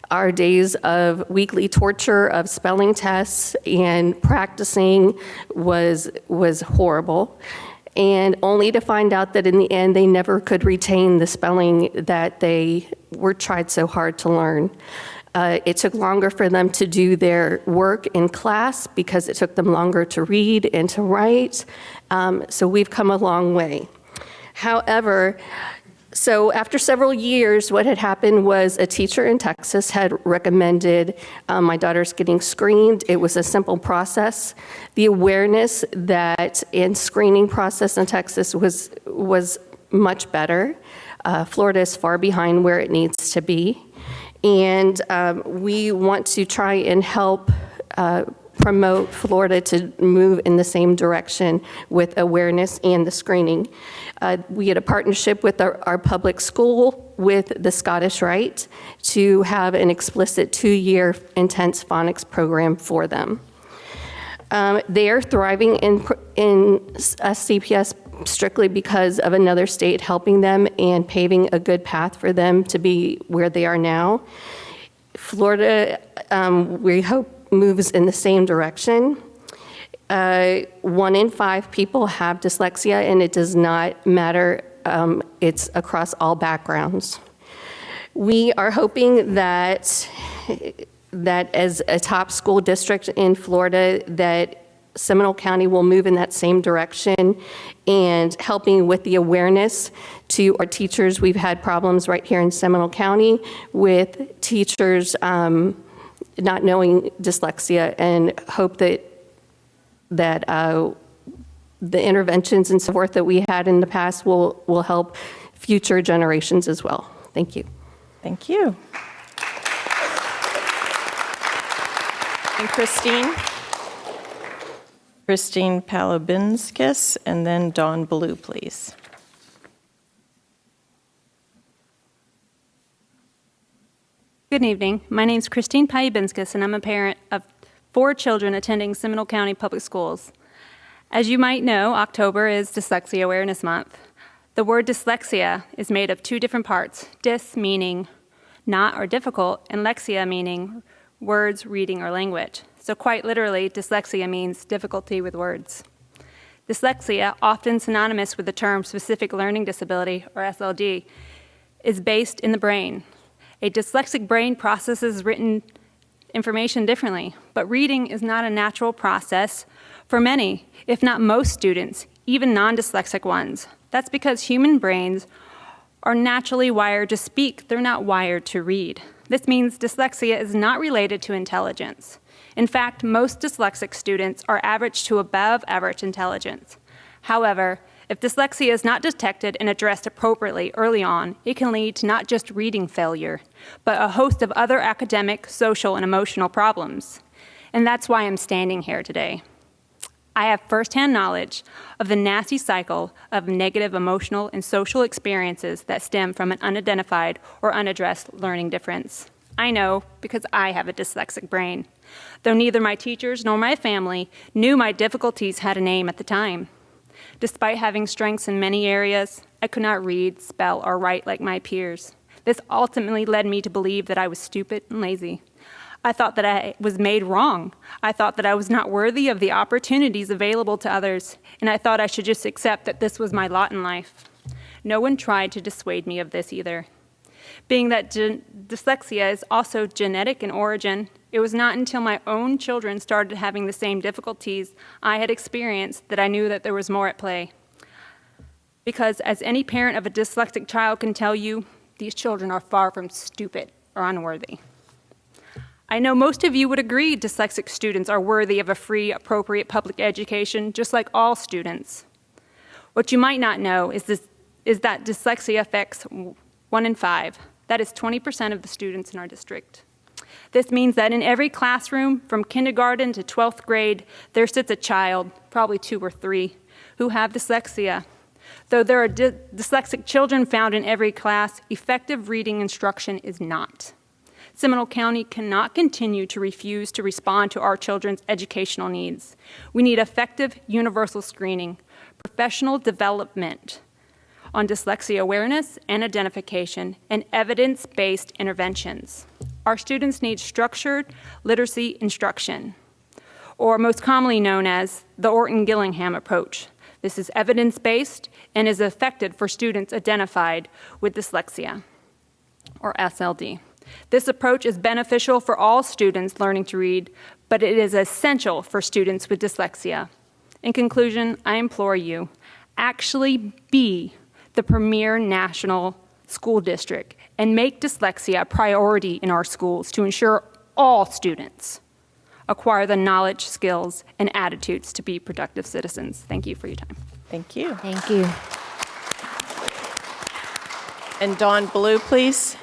Our days of weekly torture of spelling tests and practicing was horrible, and only to find out that in the end they never could retain the spelling that they were tried so hard to learn. It took longer for them to do their work in class because it took them longer to read and to write. So we've come a long way. However, so after several years, what had happened was a teacher in Texas had recommended my daughters getting screened. It was a simple process. The awareness that in screening process in Texas was much better. Florida is far behind where it needs to be. And we want to try and help promote Florida to move in the same direction with awareness and the screening. We had a partnership with our public school with the Scottish Rite to have an explicit 2-year intense phonics program for them. They are thriving in SCPS strictly because of another state helping them and paving a good path for them to be where they are now. Florida, we hope, moves in the same direction. 1 in 5 people have dyslexia, and it does not matter. It's across all backgrounds. We are hoping that as a top school district in Florida, that Seminole County will move in that same direction and helping with the awareness to our teachers. We've had problems right here in Seminole County with teachers not knowing dyslexia, and hope that the interventions and so forth that we had in the past will help future generations as well. Thank you. Thank you. And Christine Palobinskis, and then Dawn Blue, please. Good evening. My name is Christine Palobinskis, and I'm a parent of 4 children attending Seminole County Public Schools. As you might know, October is Dyslexia Awareness Month. The word dyslexia is made of 2 different parts, dys meaning not or difficult, and lexia meaning words, reading, or language. So quite literally, dyslexia means difficulty with words. Dyslexia, often synonymous with the term specific learning disability, or SLD, is based in the brain. A dyslexic brain processes written information differently, but reading is not a natural process for many, if not most students, even non-dyslexic ones. That's because human brains are naturally wired to speak. They're not wired to read. This means dyslexia is not related to intelligence. In fact, most dyslexic students are average to above average intelligence. However, if dyslexia is not detected and addressed appropriately early on, it can lead to not just reading failure, but a host of other academic, social, and emotional problems. And that's why I'm standing here today. I have firsthand knowledge of the nasty cycle of negative emotional and social experiences that stem from an unidentified or unaddressed learning difference. I know because I have a dyslexic brain, though neither my teachers nor my family knew my difficulties had a name at the time. Despite having strengths in many areas, I could not read, spell, or write like my peers. This ultimately led me to believe that I was stupid and lazy. I thought that I was made wrong. I thought that I was not worthy of the opportunities available to others, and I thought I should just accept that this was my lot in life. No one tried to dissuade me of this either. Being that dyslexia is also genetic in origin, it was not until my own children started having the same difficulties I had experienced that I knew that there was more at play. Because as any parent of a dyslexic child can tell you, these children are far from stupid or unworthy. I know most of you would agree dyslexic students are worthy of a free, appropriate public education, just like all students. What you might not know is that dyslexia affects 1 in 5. That is 20% of the students in our district. This means that in every classroom, from kindergarten to 12th grade, there sits a child, probably 2 or 3, who have dyslexia. Though there are dyslexic children found in every class, effective reading instruction is not. Seminole County cannot continue to refuse to respond to our children's educational needs. We need effective universal screening, professional development on dyslexia awareness and identification, and evidence-based interventions. Our students need structured literacy instruction, or most commonly known as the Orton-Gillingham approach. This is evidence-based and is effective for students identified with dyslexia, or SLD. This approach is beneficial for all students learning to read, but it is essential for students with dyslexia. In conclusion, I implore you, actually be the premier national school district and make dyslexia a priority in our schools to ensure all students acquire the knowledge, skills, and attitudes to be productive citizens. Thank you for your time. Thank you. Thank you. And Dawn Blue, please.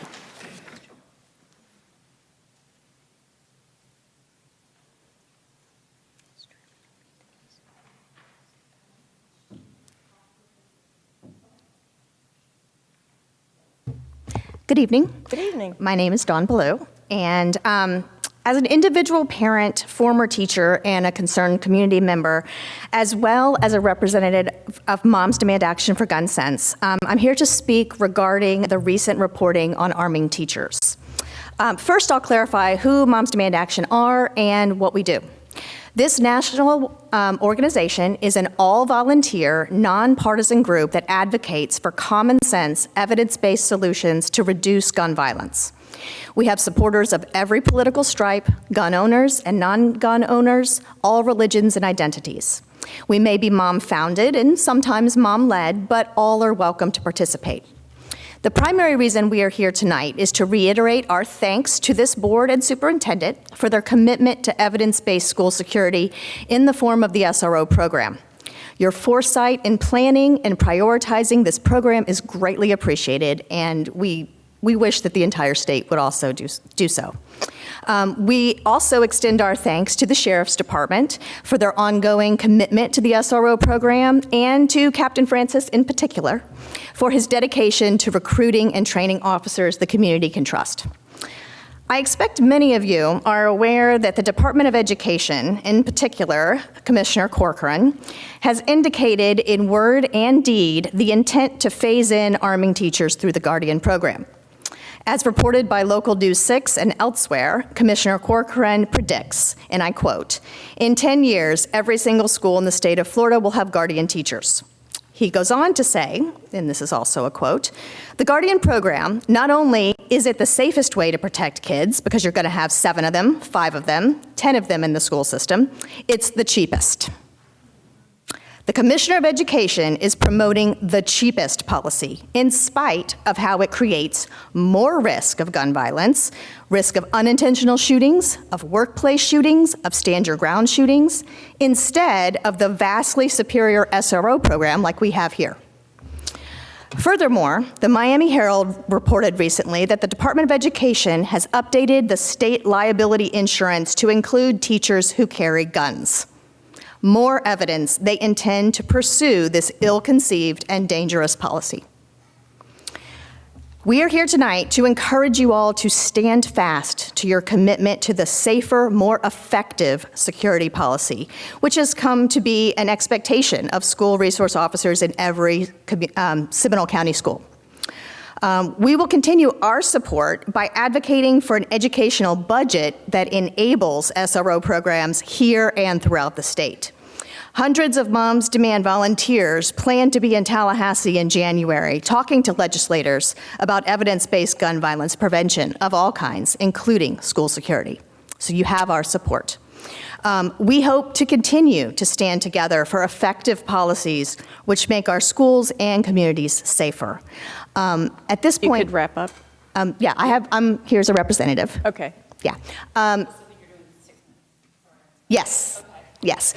Good evening. Good evening. My name is Dawn Ballou, and as an individual parent, former teacher, and a concerned community member, as well as a representative of Moms Demand Action for Gun Sense, I'm here to speak regarding the recent reporting on arming teachers. First, I'll clarify who Moms Demand Action are and what we do. This national organization is an all-volunteer, nonpartisan group that advocates for common sense, evidence-based solutions to reduce gun violence. We have supporters of every political stripe, gun owners and non-gun owners, all religions and identities. We may be mom-founded and sometimes mom-led, but all are welcome to participate. The primary reason we are here tonight is to reiterate our thanks to this board and superintendent for their commitment to evidence-based school security in the form of the SRO program. Your foresight in planning and prioritizing this program is greatly appreciated, and we wish that the entire state would also do so. We also extend our thanks to the Sheriff's Department for their ongoing commitment to the SRO program, and to Captain Francis in particular for his dedication to recruiting and training officers the community can trust. I expect many of you are aware that the Department of Education, in particular Commissioner Corcoran, has indicated in word and deed the intent to phase in arming teachers through the Guardian program. As reported by Local News 6 and elsewhere, Commissioner Corcoran predicts, and I quote, "In 10 years, every single school in the state of Florida will have Guardian teachers." He goes on to say, and this is also a quote, "The Guardian program, not only is it the safest way to protect kids, because you're going to have 7 of them, 5 of them, 10 of them in the school system, it's the cheapest." The Commissioner of Education is promoting the cheapest policy in spite of how it creates more risk of gun violence, risk of unintentional shootings, of workplace shootings, of stand your ground shootings, instead of the vastly superior SRO program like we have here. Furthermore, the Miami Herald reported recently that the Department of Education has updated the state liability insurance to include teachers who carry guns. More evidence they intend to pursue this ill-conceived and dangerous policy. We are here tonight to encourage you all to stand fast to your commitment to the safer, more effective security policy, which has come to be an expectation of school resource officers in every Seminole County school. We will continue our support by advocating for an educational budget that enables SRO programs here and throughout the state. Hundreds of Moms Demand volunteers plan to be in Tallahassee in January, talking to legislators about evidence-based gun violence prevention of all kinds, including school security. So you have our support. We hope to continue to stand together for effective policies which make our schools and communities safer. At this point, You could wrap up. Here's a representative. Okay. Yeah. Yes. Yes.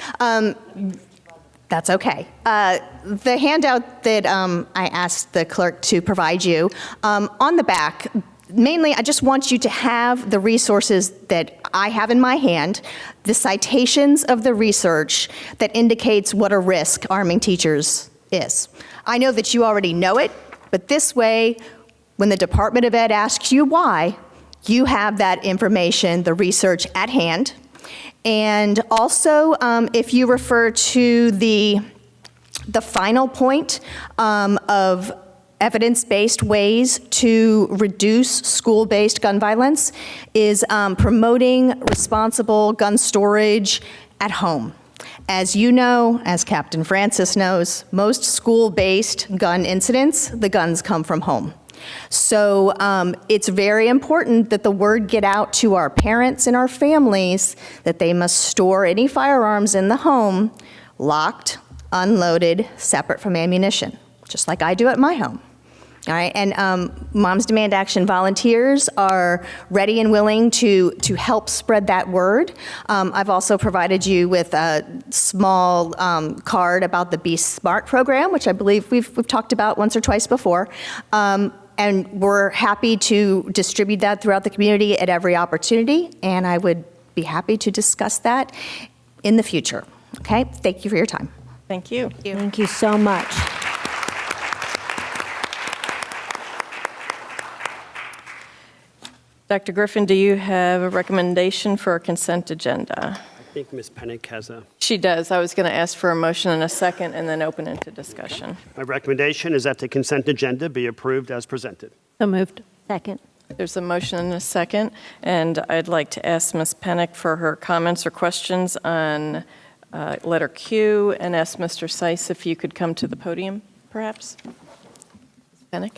That's okay. The handout that I asked the clerk to provide you, on the back, mainly I just want you to have the resources that I have in my hand, the citations of the research that indicates what a risk arming teachers is. I know that you already know it, but this way, when the Department of Ed asks you why, you have that information, the research at hand. And also, if you refer to the final point of evidence-based ways to reduce school-based gun violence, is promoting responsible gun storage at home. As you know, as Captain Francis knows, most school-based gun incidents, the guns come from home. So it's very important that the word get out to our parents and our families that they must store any firearms in the home locked, unloaded, separate from ammunition, just like I do at my home. All right, and Moms Demand Action volunteers are ready and willing to help spread that word. I've also provided you with a small card about the Be Smart program, which I believe we've talked about once or twice before. And we're happy to distribute that throughout the community at every opportunity, and I would be happy to discuss that in the future. Okay, thank you for your time. Thank you. Thank you so much. Dr. Griffin, do you have a recommendation for a consent agenda? I think Ms. Pennick has a... She does. I was going to ask for a motion and a second and then open it to discussion. My recommendation is that the consent agenda be approved as presented. So moved. Second. There's a motion and a second, and I'd like to ask Ms. Pennick for her comments or questions on letter Q, and ask Mr. Seiss if you could come to the podium, perhaps. Ms. Pennick?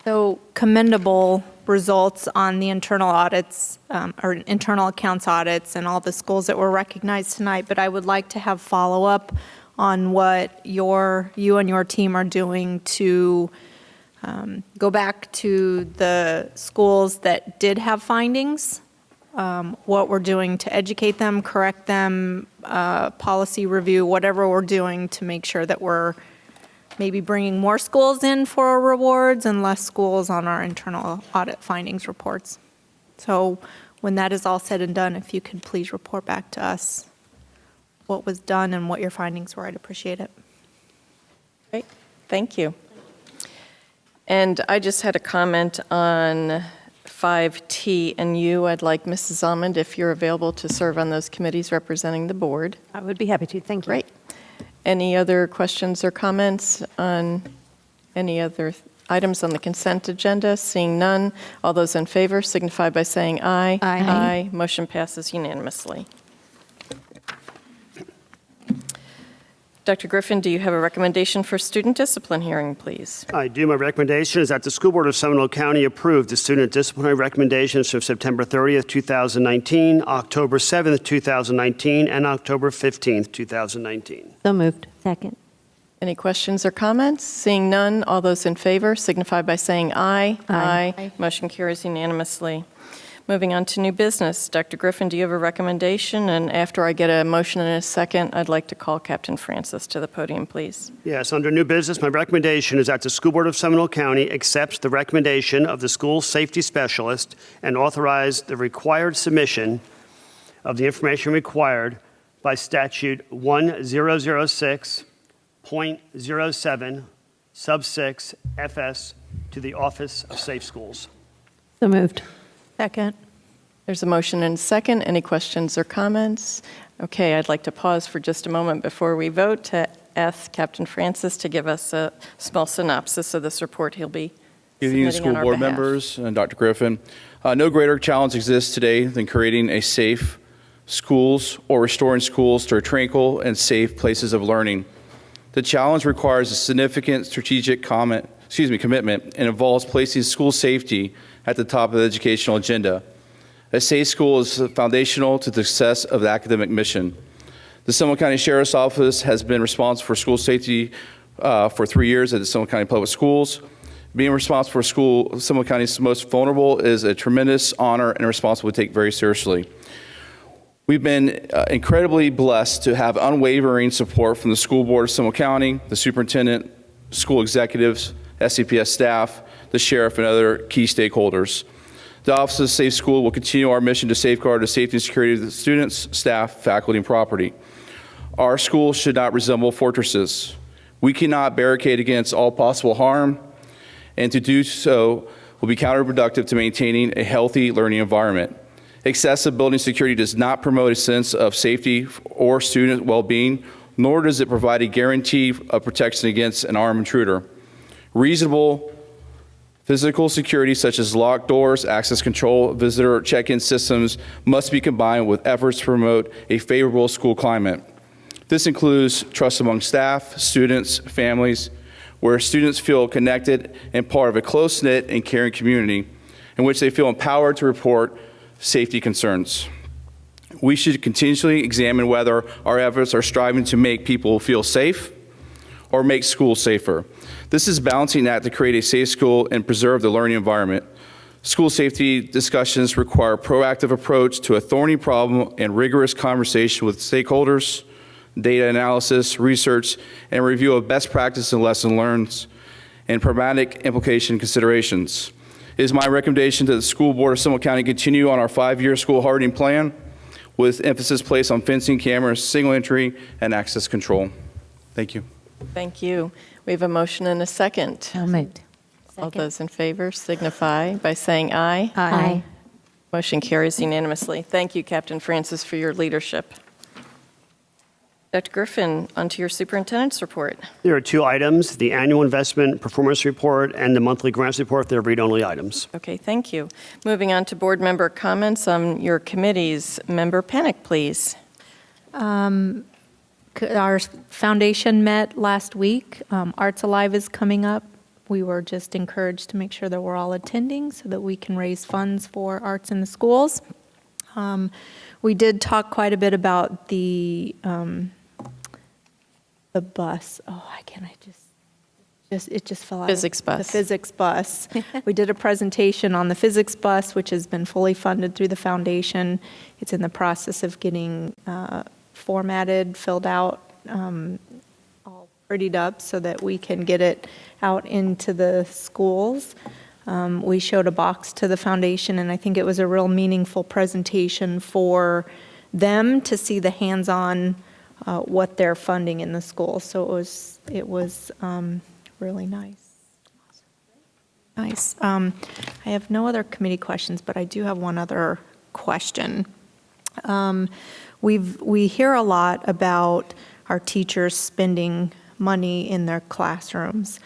So commendable results on the internal audits, or internal accounts audits, and all the schools that were recognized tonight, but I would like to have follow-up on what you and your team are doing to go back to the schools that did have findings, what we're doing to educate them, correct them, policy review, whatever we're doing to make sure that we're maybe bringing more schools in for our rewards and less schools on our internal audit findings reports. So when that is all said and done, if you could please report back to us what was done and what your findings were, I'd appreciate it. Great, thank you. And I just had a comment on 5T and U. I'd like Mrs. Almond, if you're available, to serve on those committees representing the board. I would be happy to. Thank you. Great. Any other questions or comments on any other items on the consent agenda? Seeing none, all those in favor signify by saying aye. Aye. Aye. Motion passes unanimously. Dr. Griffin, do you have a recommendation for student discipline hearing, please? I do. My recommendation is that the School Board of Seminole County approve the student disciplinary recommendations for September 30th, 2019, October 7th, 2019, and October 15th, 2019. So moved. Second. Any questions or comments? Seeing none, all those in favor signify by saying aye. Aye. Motion carries unanimously. Moving on to new business. Dr. Griffin, do you have a recommendation? And after I get a motion and a second, I'd like to call Captain Francis to the podium, please. Yes, under new business, my recommendation is that the School Board of Seminole County accepts the recommendation of the school safety specialist and authorize the required submission of the information required by statute 1006.07, sub 6, FS, to the Office of Safe Schools. So moved. Second. There's a motion and a second. Any questions or comments? Okay, I'd like to pause for just a moment before we vote to ask Captain Francis to give us a small synopsis of this report he'll be Good evening, submitting school on our board behalf. members and Dr. Griffin. No greater challenge exists today than creating a safe schools or restoring schools to tranquil and safe places of learning. The challenge requires a significant strategic commitment and involves placing school safety at the top of the educational agenda. A safe school is foundational to the success of the academic mission. The Seminole County Sheriff's Office has been responsible for school safety for 3 years at the Seminole County Public Schools. Being responsible for Seminole County's most vulnerable is a tremendous honor and a responsibility to take very seriously. We've been incredibly blessed to have unwavering support from the school board of Seminole County, the superintendent, school executives, SCPS staff, the sheriff, and other key stakeholders. The Office of Safe School will continue our mission to safeguard the safety and security of the students, staff, faculty, and property. Our schools should not resemble fortresses. We cannot barricade against all possible harm, and to do so will be counterproductive to maintaining a healthy learning environment. Excessive building security does not promote a sense of safety or student well-being, nor does it provide a guarantee of protection against an armed intruder. Reasonable physical security, such as locked doors, access control, visitor check-in systems, must be combined with efforts to promote a favorable school climate. This includes trust among staff, students, families, where students feel connected and part of a close-knit and caring community in which they feel empowered to report safety concerns. We should continually examine whether our efforts are striving to make people feel safe or make schools safer. This is a balancing act to create a safe school and preserve the learning environment. School safety discussions require a proactive approach to a thorny problem and rigorous conversation with stakeholders, data analysis, research, and review of best practice and lesson learned, and pragmatic implication considerations. It is my recommendation that the school board of Seminole County continue on our 5-year school hardening plan with emphasis placed on fencing, cameras, single entry, and access control. Thank you. Thank you. We have a motion and a second. So moved. All those in favor signify by saying aye. Aye. Motion carries unanimously. Thank you, Captain Francis, for your leadership. Dr. Griffin, onto your superintendent's report. There are 2 items, the annual investment performance report and the monthly grants report. They're read-only items. Okay, thank you. Moving on to board member comments on your committees. Member Panic, please. Our foundation met last week. Arts Alive is coming up. We were just encouraged to make sure that we're all attending so that we can raise funds for arts in the schools. We did talk quite a bit about the bus. Oh, it just fell out. Physics bus. The physics bus. We did a presentation on the physics bus, which has been fully funded through the foundation. It's in the process of getting formatted, filled out, all prettied up so that we can get it out into the schools. We showed a box to the foundation, and I think it was a real meaningful presentation for them to see the hands-on what they're funding in the school. So it was really nice. Nice. I have no other committee questions, but I do have one other question. We hear a lot about our teachers spending money in their classrooms,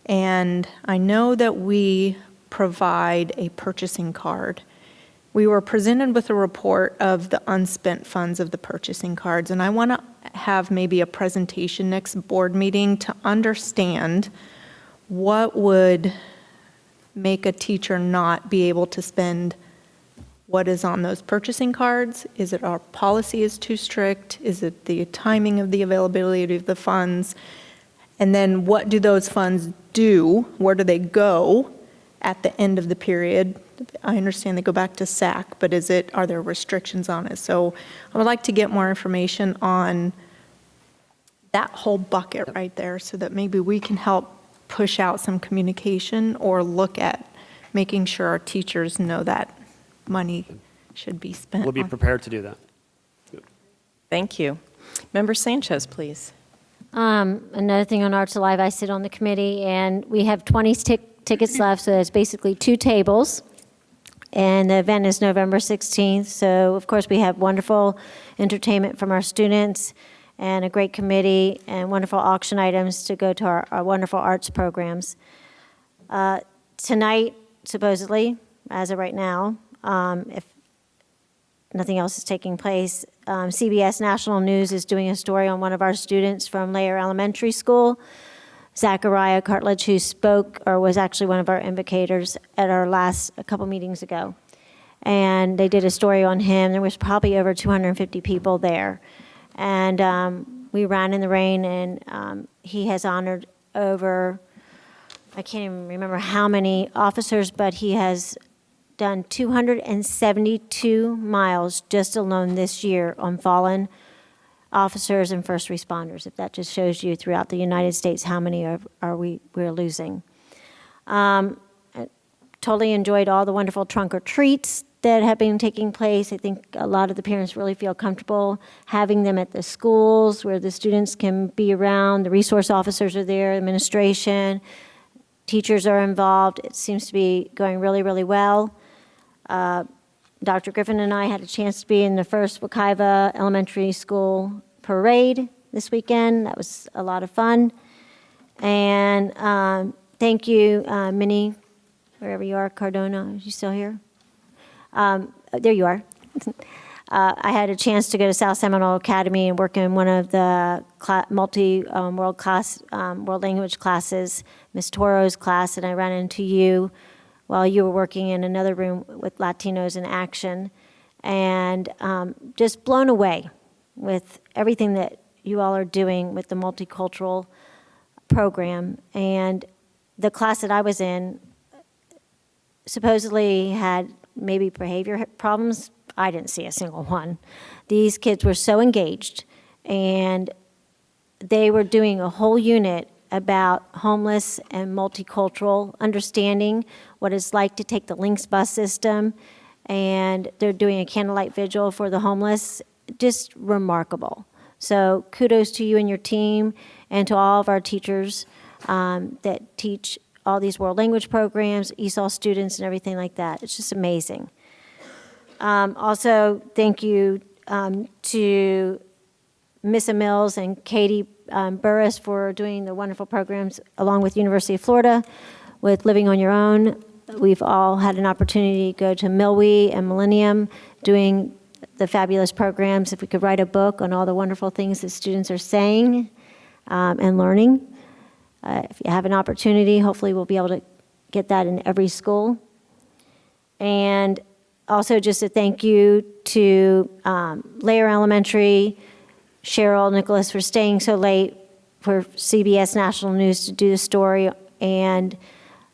and I know that we provide a purchasing card. We were presented with a report of the unspent funds of the purchasing cards, and I want to have maybe a presentation next board meeting to understand what would make a teacher not be able to spend what is on those purchasing cards. Is it our policy is too strict? Is it the timing of the availability of the funds? And then what do those funds do? Where do they go at the end of the period? I understand they go back to SAC, but are there restrictions on it? So I would like to get more information on that whole bucket right there so that maybe we can help push out some communication or look at making sure our teachers know that money should be spent. We'll be prepared to do that. Thank you. Member Sanchez, please. Another thing on Arts Alive, I sit on the committee, and we have 20 tickets left, so there's basically 2 tables. And the event is November 16th, so of course we have wonderful entertainment from our students and a great committee and wonderful auction items to go to our wonderful arts programs. Tonight, supposedly, as of right now, if nothing else is taking place, CBS National News is doing a story on one of our students from Layer Elementary School, Zachariah Cartledge, who spoke or was actually one of our invocators at our last a couple meetings ago. and they did a story on him. There was probably over 250 people there. And we ran in the rain, and he has honored over, I can't even remember how many officers, but he has done 272 miles just alone this year on fallen officers and first responders. If that just shows you throughout the United States how many we're losing. I totally enjoyed all the wonderful trunk or treats that have been taking place. I think a lot of the parents really feel comfortable having them at the schools where the students can be around. The resource officers are there, administration, teachers are involved. It seems to be going really, really well. Dr. Griffin and I had a chance to be in the first Wekiva Elementary School parade this weekend. That was a lot of fun. And thank you, Minnie, wherever you are, Cardona. Are you still here? There you are. I had a chance to go to South Seminole Academy and work in one of the world language classes, Miss Toro's class, and I ran into you while you were working in another room with Latinos in Action, and just blown away with everything that you all are doing with the multicultural program. And the class that I was in supposedly had maybe behavior problems. I didn't see a single one. These kids were so engaged, and they were doing a whole unit about homeless and multicultural, understanding what it's like to take the Lynx bus system, and they're doing a candlelight vigil for the homeless. Just remarkable. So kudos to you and your team, and to all of our teachers that teach all these world language programs, ESOL students, and everything like that. It's just amazing. Also, thank you to Miss Mills and Katie Burris for doing the wonderful programs along with University of Florida with Living on Your Own. We've all had an opportunity to go to Milwee and Millennium doing the fabulous programs. If we could write a book on all the wonderful things that students are saying and learning. If you have an opportunity, hopefully we'll be able to get that in every school. And also just a thank you to Layer Elementary, Cheryl Nicholas for staying so late for CBS National News to do the story, and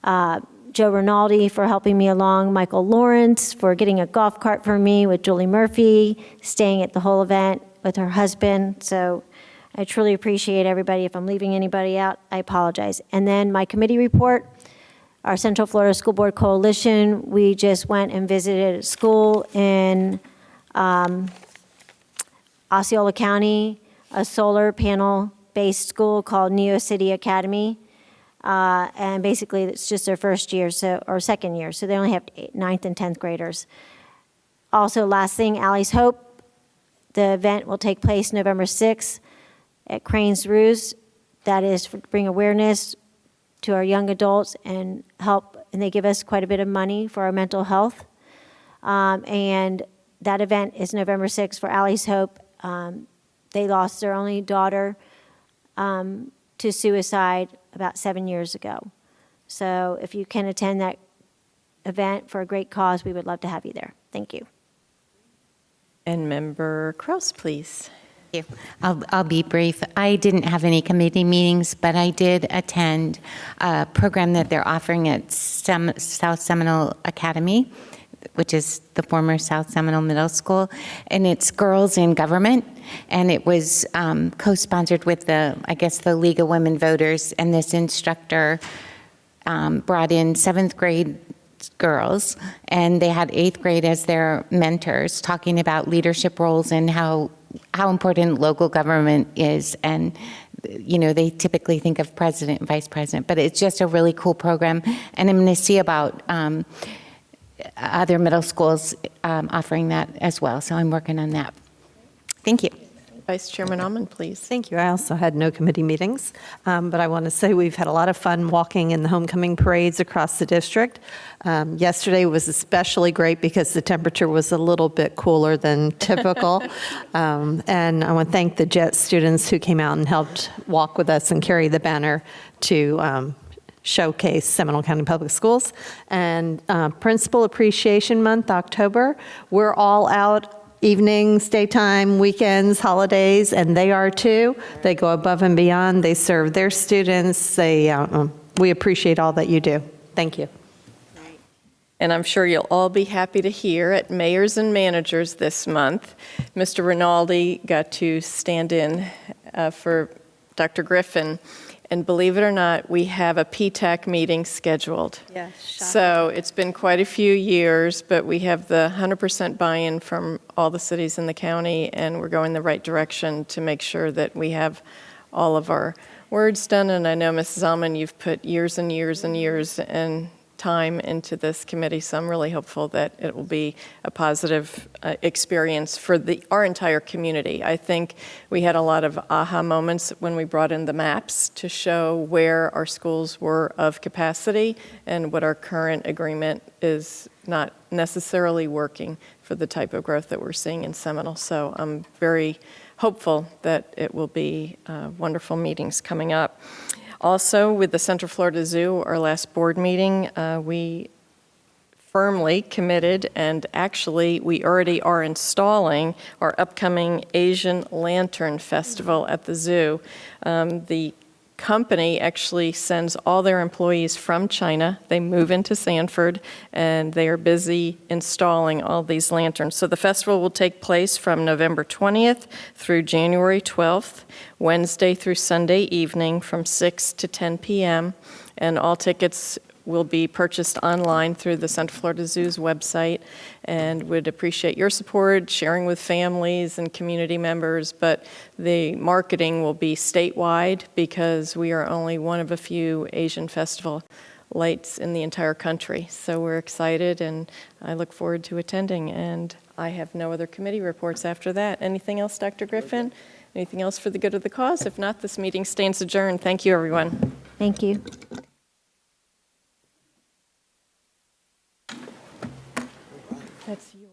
Joe Rinaldi for helping me along, Michael Lawrence for getting a golf cart for me with Julie Murphy, staying at the whole event with her husband. So I truly appreciate everybody. If I'm leaving anybody out, I apologize. And then my committee report, our Central Florida School Board Coalition, we just went and visited a school in Osceola County, a solar panel-based school called Neo City Academy. And basically, it's just their first year, or second year, so they only have 9th and 10th graders. Also, last thing, Allie's Hope. The event will take place November 6th at Cranes Roost. That is to bring awareness to our young adults and help, and they give us quite a bit of money for our mental health. And that event is November 6th for Allie's Hope. They lost their only daughter to suicide about 7 years ago. So if you can attend that event for a great cause, we would love to have you there. Thank you. And Member Kraus, please. Thank you. I'll be brief. I didn't have any committee meetings, but I did attend a program that they're offering at South Seminole Academy, which is the former South Seminole Middle School, and it's Girls in Government, and it was co-sponsored with the League of Women Voters, and this instructor brought in 7th grade girls, and they had 8th grade as their mentors, talking about leadership roles and how important local government is. And they typically think of president and vice president, but it's just a really cool program, and I'm going to see about other middle schools offering that as well. So I'm working on that. Thank you. Vice Chairman Almond, please. Thank you. I also had no committee meetings, but I want to say we've had a lot of fun walking in the homecoming parades across the district. Yesterday was especially great because the temperature was a little bit cooler than typical. And I want to thank the JET students who came out and helped walk with us and carry the banner to showcase Seminole County Public Schools. And Principal Appreciation Month, October, we're all out evenings, daytime, weekends, holidays, and they are too. They go above and beyond. They serve their students. We appreciate all that you do. Thank you. And I'm sure you'll all be happy to hear at Mayors and Managers this month, Mr. Rinaldi got to stand in for Dr. Griffin. And believe it or not, we have a PTAC meeting scheduled. Yes. So it's been quite a few years, but we have the 100% buy-in from all the cities in the county, and we're going the right direction to make sure that we have all of our words done. And I know, Mrs. Alman, you've put years and years and years and time into this committee, so I'm really hopeful that it will be a positive experience for our entire community. I think we had a lot of aha moments when we brought in the maps to show where our schools were of capacity and what our current agreement is not necessarily working for the type of growth that we're seeing in Seminole. So I'm very hopeful that it will be wonderful meetings coming up. Also, with the Central Florida Zoo, our last board meeting, we firmly committed, and actually we already are installing our upcoming Asian Lantern Festival at the zoo. The company actually sends all their employees from China. They move into Sanford, and they are busy installing all these lanterns. So the festival will take place from November 20th through January 12th, Wednesday through Sunday evening from 6 to 10 p.m., and all tickets will be purchased online through the Central Florida Zoo's website, and would appreciate your support, sharing with families and community members. But the marketing will be statewide because we are only one of a few Asian festival lights in the entire country. So we're excited, and I look forward to attending. And I have no other committee reports after that. Anything else, Dr. Griffin? Anything else for the good of the cause? If not, this meeting stands adjourned. Thank you, everyone. Thank you. That's you.